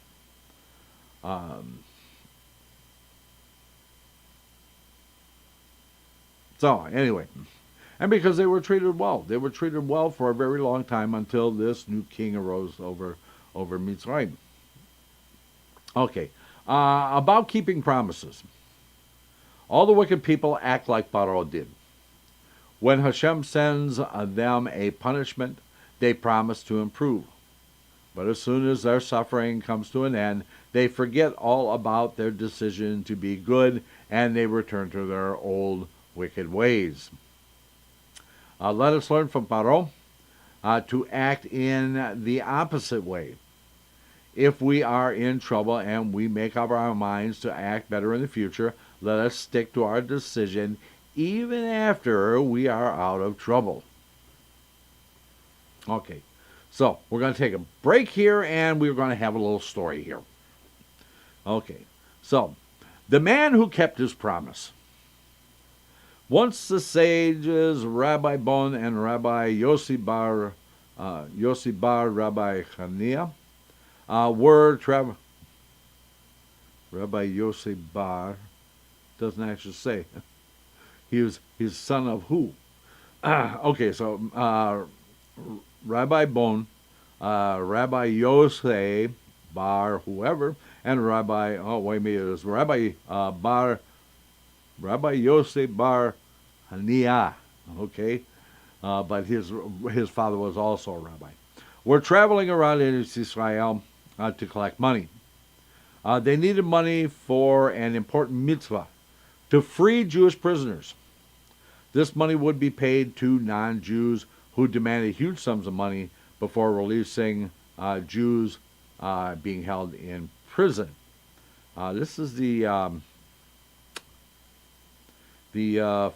So anyway, and because they were treated well. They were treated well for a very long time until this new king arose over Mitzrayim. Okay, about keeping promises. All the wicked people act like Pharaoh did. When Hashem sends them a punishment, they promise to improve. But as soon as their suffering comes to an end, they forget all about their decision to be good, and they return to their old wicked ways. Let us learn from Pharaoh to act in the opposite way. If we are in trouble and we make up our minds to act better in the future, let us stick to our decision even after we are out of trouble. Okay, so we're going to take a break here and we're going to have a little story here. Okay, so the man who kept his promise. Once the sages Rabbi Bon and Rabbi Yossi Bar Rabbi Chania were traveling. Rabbi Yossi Bar doesn't actually say. He's son of who? Okay, so Rabbi Bon, Rabbi Yossi Bar whoever, and Rabbi it was Rabbi Yossi Bar Hania, okay, but his father was also a rabbi. We're traveling around in Israel to collect money. They needed money for an important mitzvah, to free Jewish prisoners. This money would be paid to non-Jews who demanded huge sums of money before releasing Jews being held in prison. This is the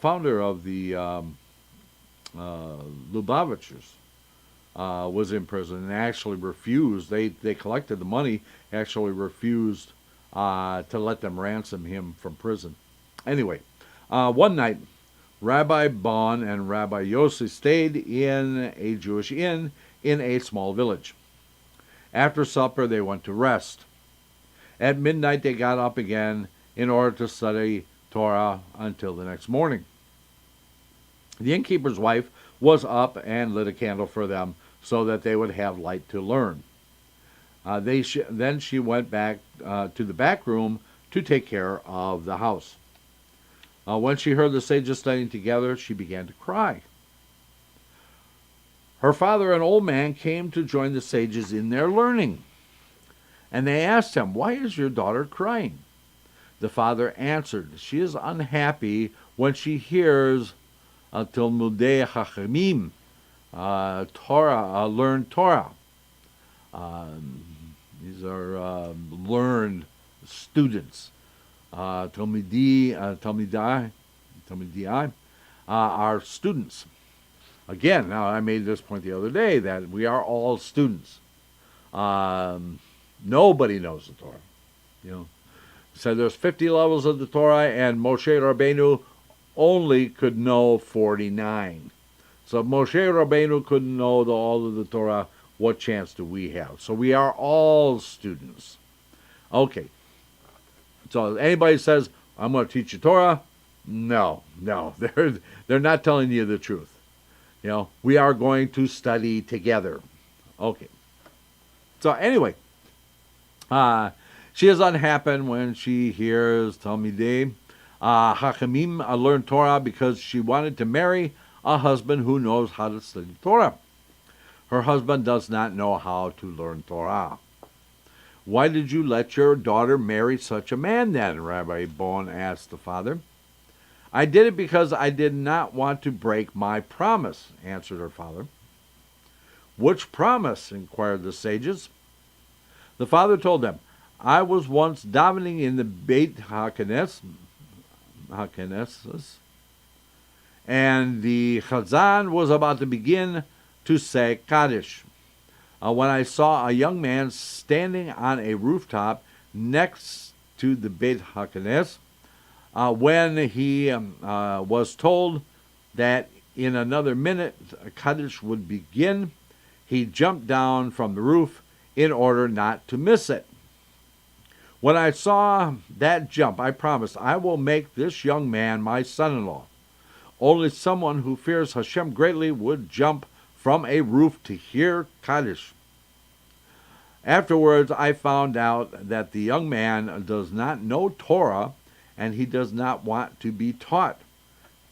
founder of the Lubavitchers was in prison and actually refused. They collected the money, actually refused to let them ransom him from prison. Anyway, one night, Rabbi Bon and Rabbi Yossi stayed in a Jewish inn in a small village. After supper, they went to rest. At midnight, they got up again in order to study Torah until the next morning. The innkeeper's wife was up and lit a candle for them so that they would have light to learn. Then she went back to the back room to take care of the house. When she heard the sages studying together, she began to cry. Her father, an old man, came to join the sages in their learning. And they asked him, "Why is your daughter crying?" The father answered, "She is unhappy when she hears Talmudei Chachamim, learn Torah." These are learned students. Talmidai are students. Again, now I made this point the other day that we are all students. Nobody knows the Torah. So there's 50 levels of the Torah, and Moshe Rabbeinu only could know 49. So if Moshe Rabbeinu couldn't know all of the Torah, what chance do we have? So we are all students. Okay. So if anybody says, "I'm going to teach you Torah," no, they're not telling you the truth. We are going to study together. Okay. So anyway, she is unhappy when she hears Talmidei Chachamim learn Torah because she wanted to marry a husband who knows how to study Torah. Her husband does not know how to learn Torah. "Why did you let your daughter marry such a man then?" Rabbi Bon asked the father. "I did it because I did not want to break my promise," answered her father. "Which promise?" inquired the sages. The father told them, "I was once davening in the Beit HaKnesses, and the Chazan was about to begin to say Kaddish, when I saw a young man standing on a rooftop next to the Beit HaKnesses. When he was told that in another minute Kaddish would begin, he jumped down from the roof in order not to miss it. When I saw that jump, I promised, I will make this young man my son-in-law. Only someone who fears Hashem greatly would jump from a roof to hear Kaddish. Afterwards, I found out that the young man does not know Torah, and he does not want to be taught.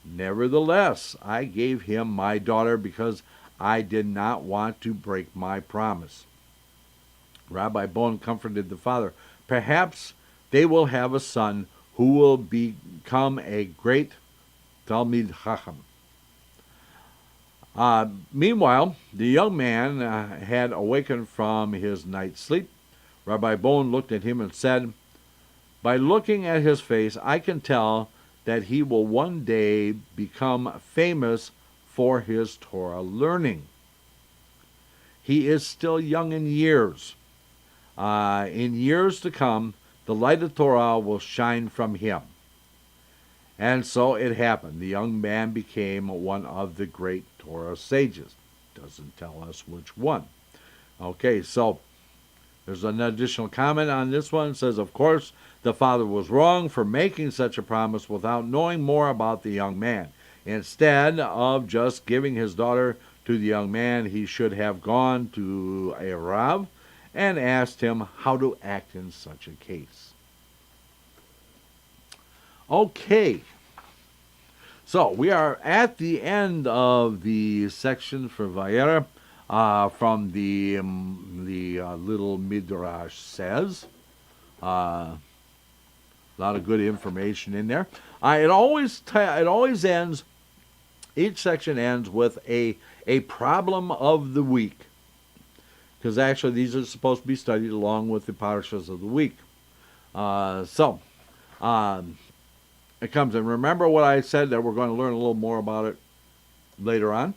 Nevertheless, I gave him my daughter because I did not want to break my promise." Rabbi Bon comforted the father. "Perhaps they will have a son who will become a great Talmid Chacham." Meanwhile, the young man had awakened from his night's sleep. Rabbi Bon looked at him and said, "By looking at his face, I can tell that he will one day become famous for his Torah learning. He is still young in years. In years to come, the light of Torah will shine from him." And so it happened. The young man became one of the great Torah sages. Doesn't tell us which one. Okay, so there's an additional comment on this one. It says, "Of course, the father was wrong for making such a promise without knowing more about the young man. Instead of just giving his daughter to the young man, he should have gone to a Rav and asked him how to act in such a case." Okay, so we are at the end of the section for Vayera from the little Midrash says. A lot of good information in there. It always ends. Each section ends with a problem of the week, because actually these are supposed to be studied along with the parashas of the week. It comes, and remember what I said that we're going to learn a little more about it later on.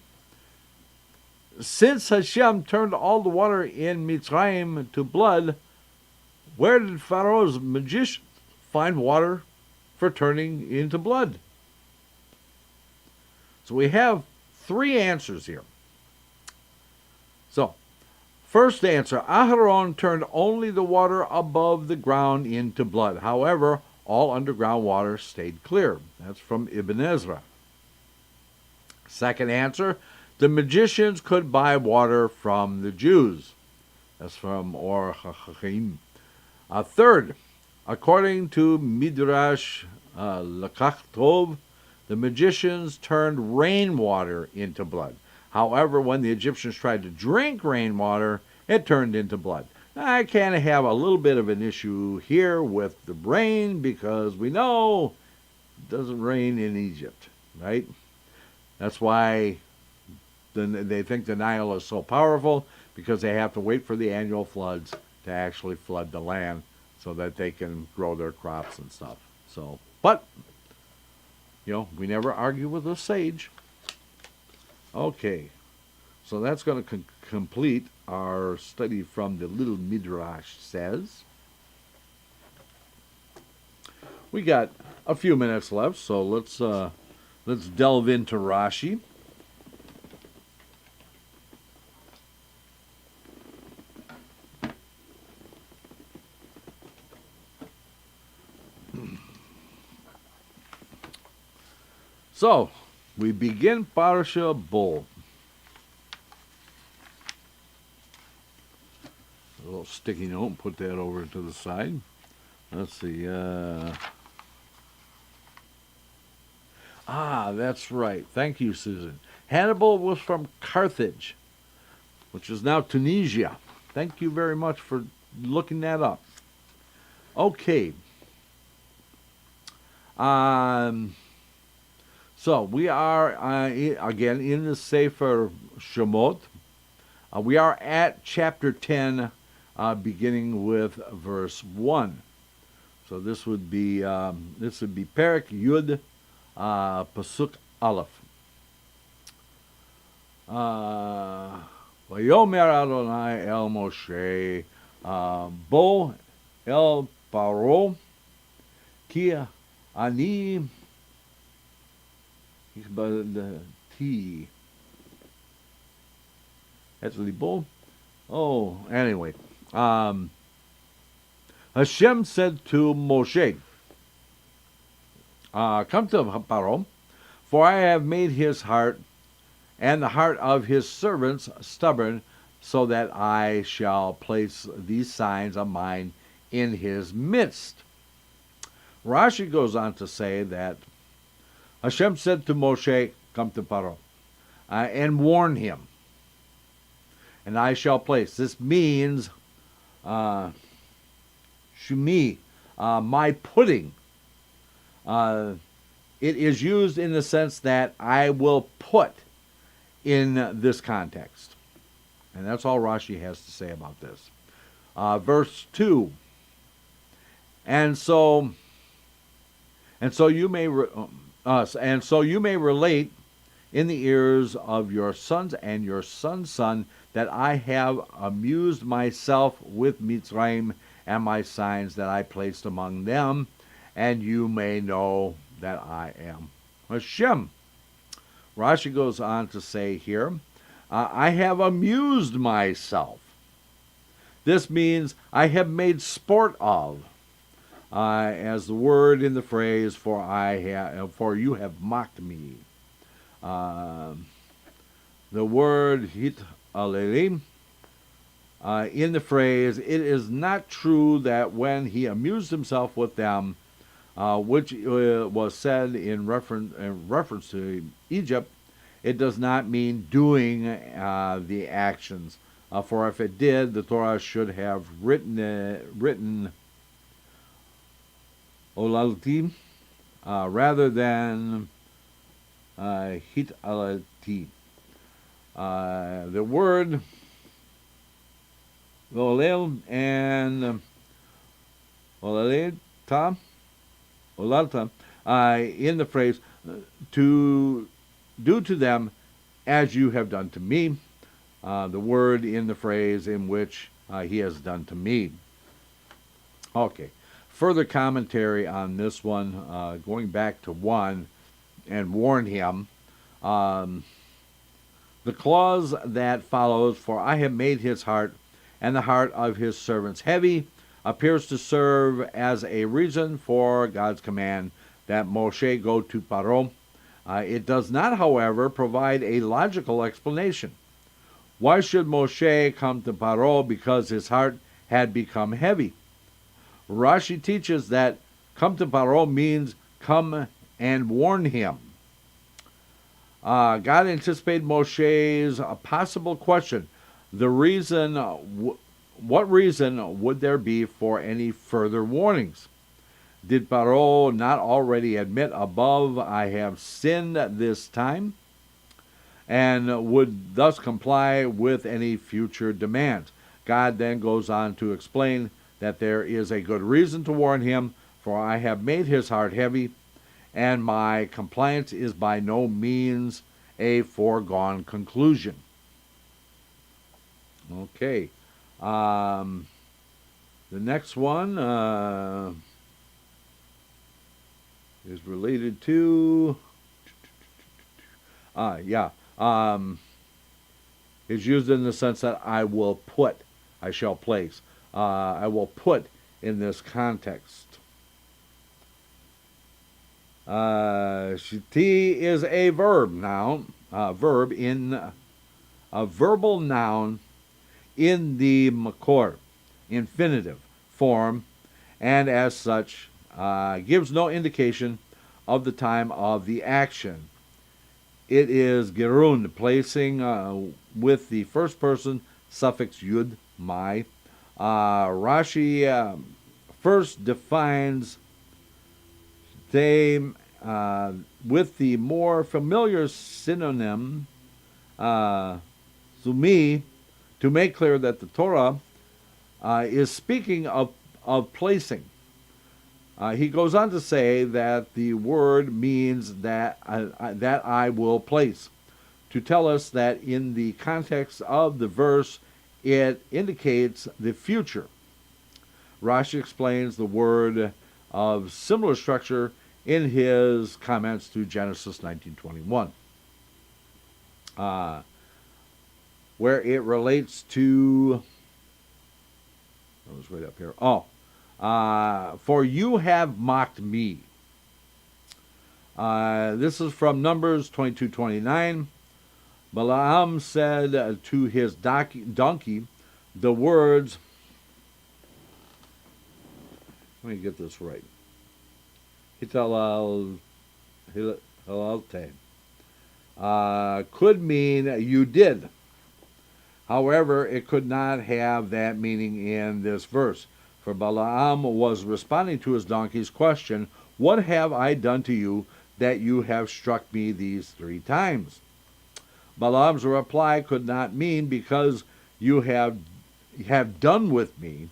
Since Hashem turned all the water in Mitzrayim to blood, where did Pharaoh's magicians find water for turning into blood? So we have three answers here. So, first answer, Aharon turned only the water above the ground into blood. However, all underground water stayed clear. That's from Ibn Ezra. Second answer, the magicians could buy water from the Jews. That's from Or HaChachim. Third, according to Midrash Lakach Tov, the magicians turned rainwater into blood. However, when the Egyptians tried to drink rainwater, it turned into blood. I kind of have a little bit of an issue here with the rain because we know it doesn't rain in Egypt, right? That's why they think the Nile is so powerful, because they have to wait for the annual floods to actually flood the land so that they can grow their crops and stuff. So, but, we never argue with a sage. Okay, so that's going to complete our study from the Little Midrash Says. We got a few minutes left, so let's delve into Rashi. So, we begin Parasha Bo. A little sticky note, put that over to the side. Let's see. That's right. Thank you, Susan. Hannibal was from Carthage, which is now Tunisia. Thank you very much for looking that up. Okay. So we are, again, in the Sefer Shemot. We are at chapter 10, beginning with verse 1. So this would be Perek Yud, Pasuk Aleph. Vayomer Adonai el Moshe, Bo el Pharaoh, ki ani T. Actually, Bo. Oh, anyway. Hashem said to Moshe, come to Pharaoh, for I have made his heart and the heart of his servants stubborn, so that I shall place these signs of mine in his midst. Rashi goes on to say that Hashem said to Moshe, come to Pharaoh, and warn him. And I shall place. This means, shumi, my putting. It is used in the sense that I will put in this context. And that's all Rashi has to say about this. Verse 2. And so you may relate in the ears of your sons and your son's son that I have amused myself with Mitzrayim and my signs that I placed among them, and you may know that I am Hashem. Rashi goes on to say here, I have amused myself. This means I have made sport of, as the word in the phrase, for you have mocked me. The word hit alelim, in the phrase, it is not true that when he amused himself with them, which was said in reference to Egypt, it does not mean doing the actions. For if it did, the Torah should have written olalti rather than hit alalti. The word olel and olalta in the phrase to do to them as you have done to me. The word in the phrase in which he has done to me. Okay. Further commentary on this one, going back to 1, and warn him. The clause that follows, "For I have made his heart and the heart of his servants heavy," appears to serve as a reason for God's command that Moshe go to Pharaoh. It does not, however, provide a logical explanation. Why should Moshe come to Pharaoh? Because his heart had become heavy. Rashi teaches that come to Pharaoh means come and warn him. God anticipated Moshe's possible question. What reason would there be for any further warnings? Did Pharaoh not already admit above, "I have sinned this time," and would thus comply with any future demands? God then goes on to explain that there is a good reason to warn him, "For I have made his heart heavy, and my compliance is by no means a foregone conclusion." Okay. The next one is related to, is used in the sense that I shall place. I will put in this context. Shiti is a verbal noun in the makor, infinitive form, and as such gives no indication of the time of the action. It is gerund, placing with the first person suffix yud, my. Rashi first defines they with the more familiar synonym sumi, to make clear that the Torah is speaking of placing. He goes on to say that the word means that I will place, to tell us that in the context of the verse it indicates the future. Rashi explains the word of similar structure in his comments to Genesis 19:21, where it relates to, I was right up here. For you have mocked me. This is from Numbers 22:29. Balaam said to his donkey the words, let me get this right, Hitalte, could mean you did. However, it could not have that meaning in this verse, for Balaam was responding to his donkey's question, "What have I done to you that you have struck me these 3 times?" Balaam's reply could not mean because you have done with me,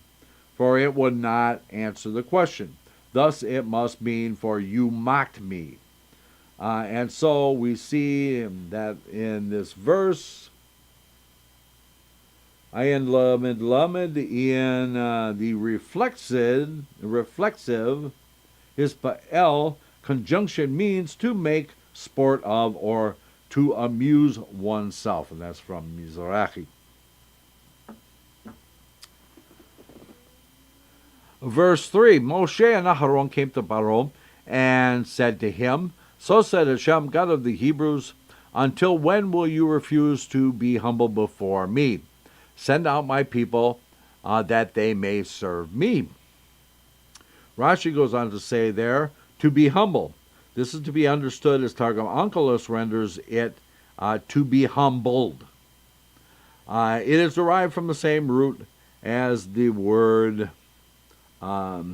for it would not answer the question. Thus it must mean for you mocked me. And so we see that in this verse, Ayin lamed in the reflexive, his pa'el conjunction means to make sport of or to amuse oneself, and that's from Mizrahi. Verse 3, Moshe and Aharon came to Pharaoh and said to him, "So said Hashem, God of the Hebrews, until when will you refuse to be humble before me? Send out my people that they may serve me." Rashi goes on to say there, to be humble. This is to be understood as Targum Onkelos renders it to be humbled. It is derived from the same root as the word poor.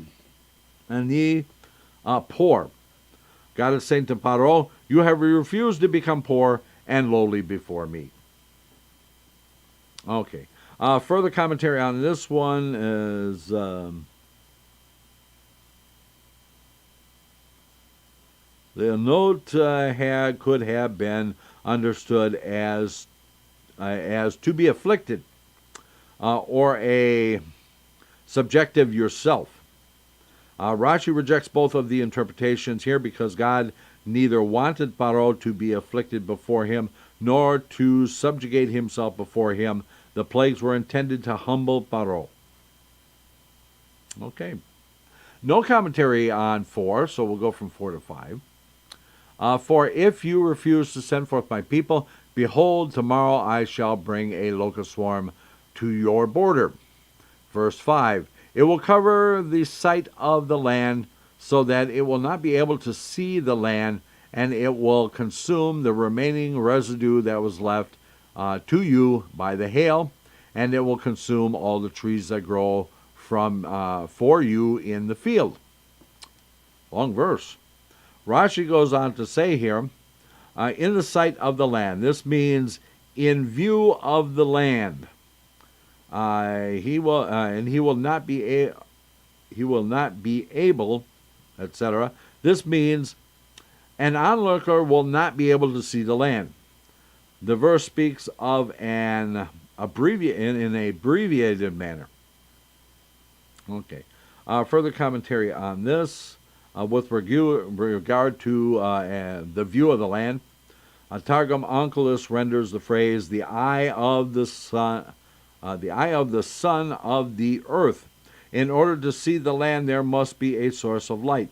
God is saying to Pharaoh, you have refused to become poor and lowly before me. Okay. Further commentary on this one is the note could have been understood as to be afflicted or a subjective yourself. Rashi rejects both of the interpretations here because God neither wanted Pharaoh to be afflicted before him, nor to subjugate himself before him. The plagues were intended to humble Pharaoh. Okay. No commentary on 4, so we'll go from 4 to 5. For if you refuse to send forth my people, behold, tomorrow I shall bring a locust swarm to your border. Verse 5, it will cover the sight of the land, so that it will not be able to see the land, and it will consume the remaining residue that was left to you by the hail, and it will consume all the trees that grow for you in the field. Long verse. Rashi goes on to say here, in the sight of the land. This means in view of the land. He will not be able, etc. This means an onlooker will not be able to see the land. The verse speaks of in an abbreviated manner. Okay. Further commentary on this with regard to the view of the land. Targum Onkelos renders the phrase "the eye of the sun of the earth." In order to see the land, there must be a source of light.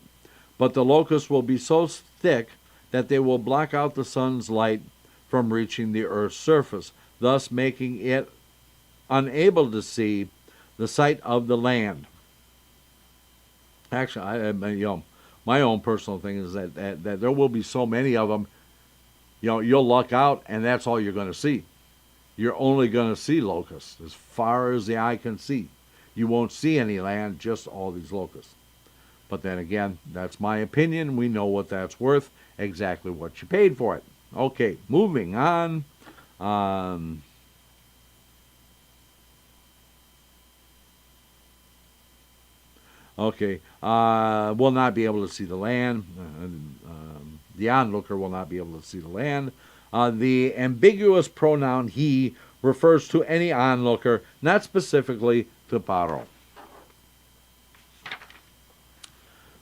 But the locusts will be so thick that they will block out the sun's light from reaching the earth's surface, thus making it unable to see the sight of the land. Actually, my own personal thing is that there will be so many of them, you'll luck out, and that's all you're going to see. You're only going to see locusts as far as the eye can see. You won't see any land, just all these locusts. But then again, that's my opinion. We know what that's worth, exactly what you paid for it. Okay, moving on. Will not be able to see the land. The onlooker will not be able to see the land. The ambiguous pronoun he refers to any onlooker, not specifically to Pharaoh.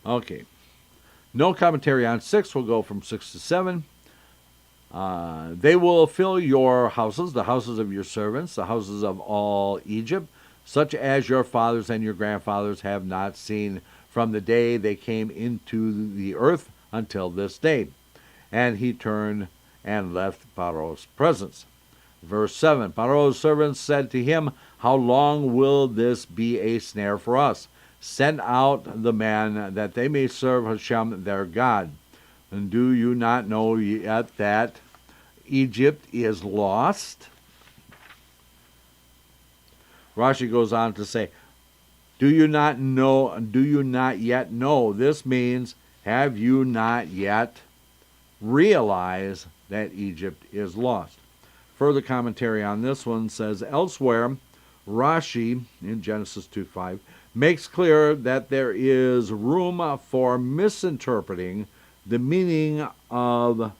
Okay. No commentary on 6. We'll go from 6 to 7. They will fill your houses, the houses of your servants, the houses of all Egypt, such as your fathers and your grandfathers have not seen from the day they came into the earth until this day. And he turned and left Pharaoh's presence. Verse 7, Pharaoh's servants said to him, how long will this be a snare for us? Send out the men that they may serve Hashem their God. And do you not know yet that Egypt is lost? Rashi goes on to say, do you not yet know? This means, have you not yet realized that Egypt is lost? Further commentary on this one says, elsewhere, Rashi, in Genesis 2:5, makes clear that there is room for misinterpreting the meaning of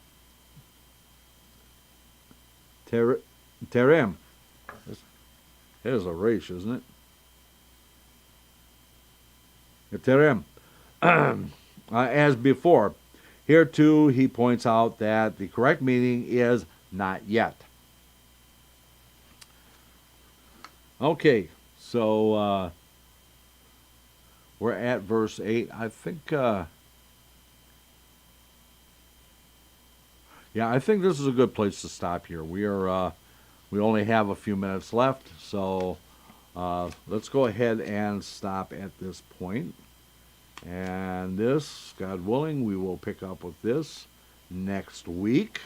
terem. Here's a resh, isn't it? Terem. As before. Here too, he points out that the correct meaning is not yet. Okay, so we're at verse 8. I think, I think this is a good place to stop here. We only have a few minutes left, so let's go ahead and stop at this point. And this, God willing, we will pick up with this next week.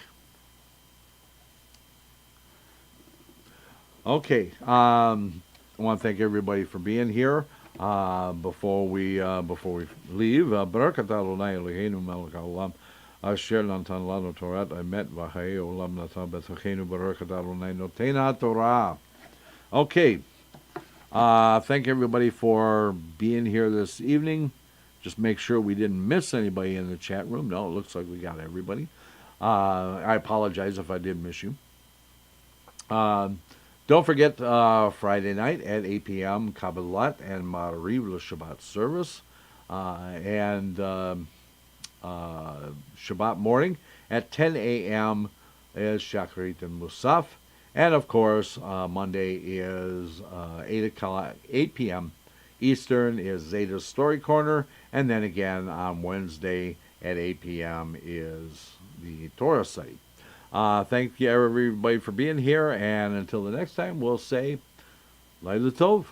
Okay, I want to thank everybody for being here. Before we leave, Barakat Adonai Eloheinu melech haolam, asher natan lanu Torat emet v'chayei olam natan b'tochenu Barakat Adonai notena Torah. Okay, thank everybody for being here this evening. Just make sure we didn't miss anybody in the chat room. No, it looks like we got everybody. I apologize if I did miss you. Don't forget Friday night at 8 p.m. Kabbalat and Ma'ariv, the Shabbat service. And Shabbat morning at 10 a.m. is Shacharit and Musaf. And of course, Monday is 8 p.m. Eastern is Zeta's Story Corner. And then again on Wednesday at 8 p.m. is the Torah study. Thank you everybody for being here. And until the next time, we'll say, Laila Tov.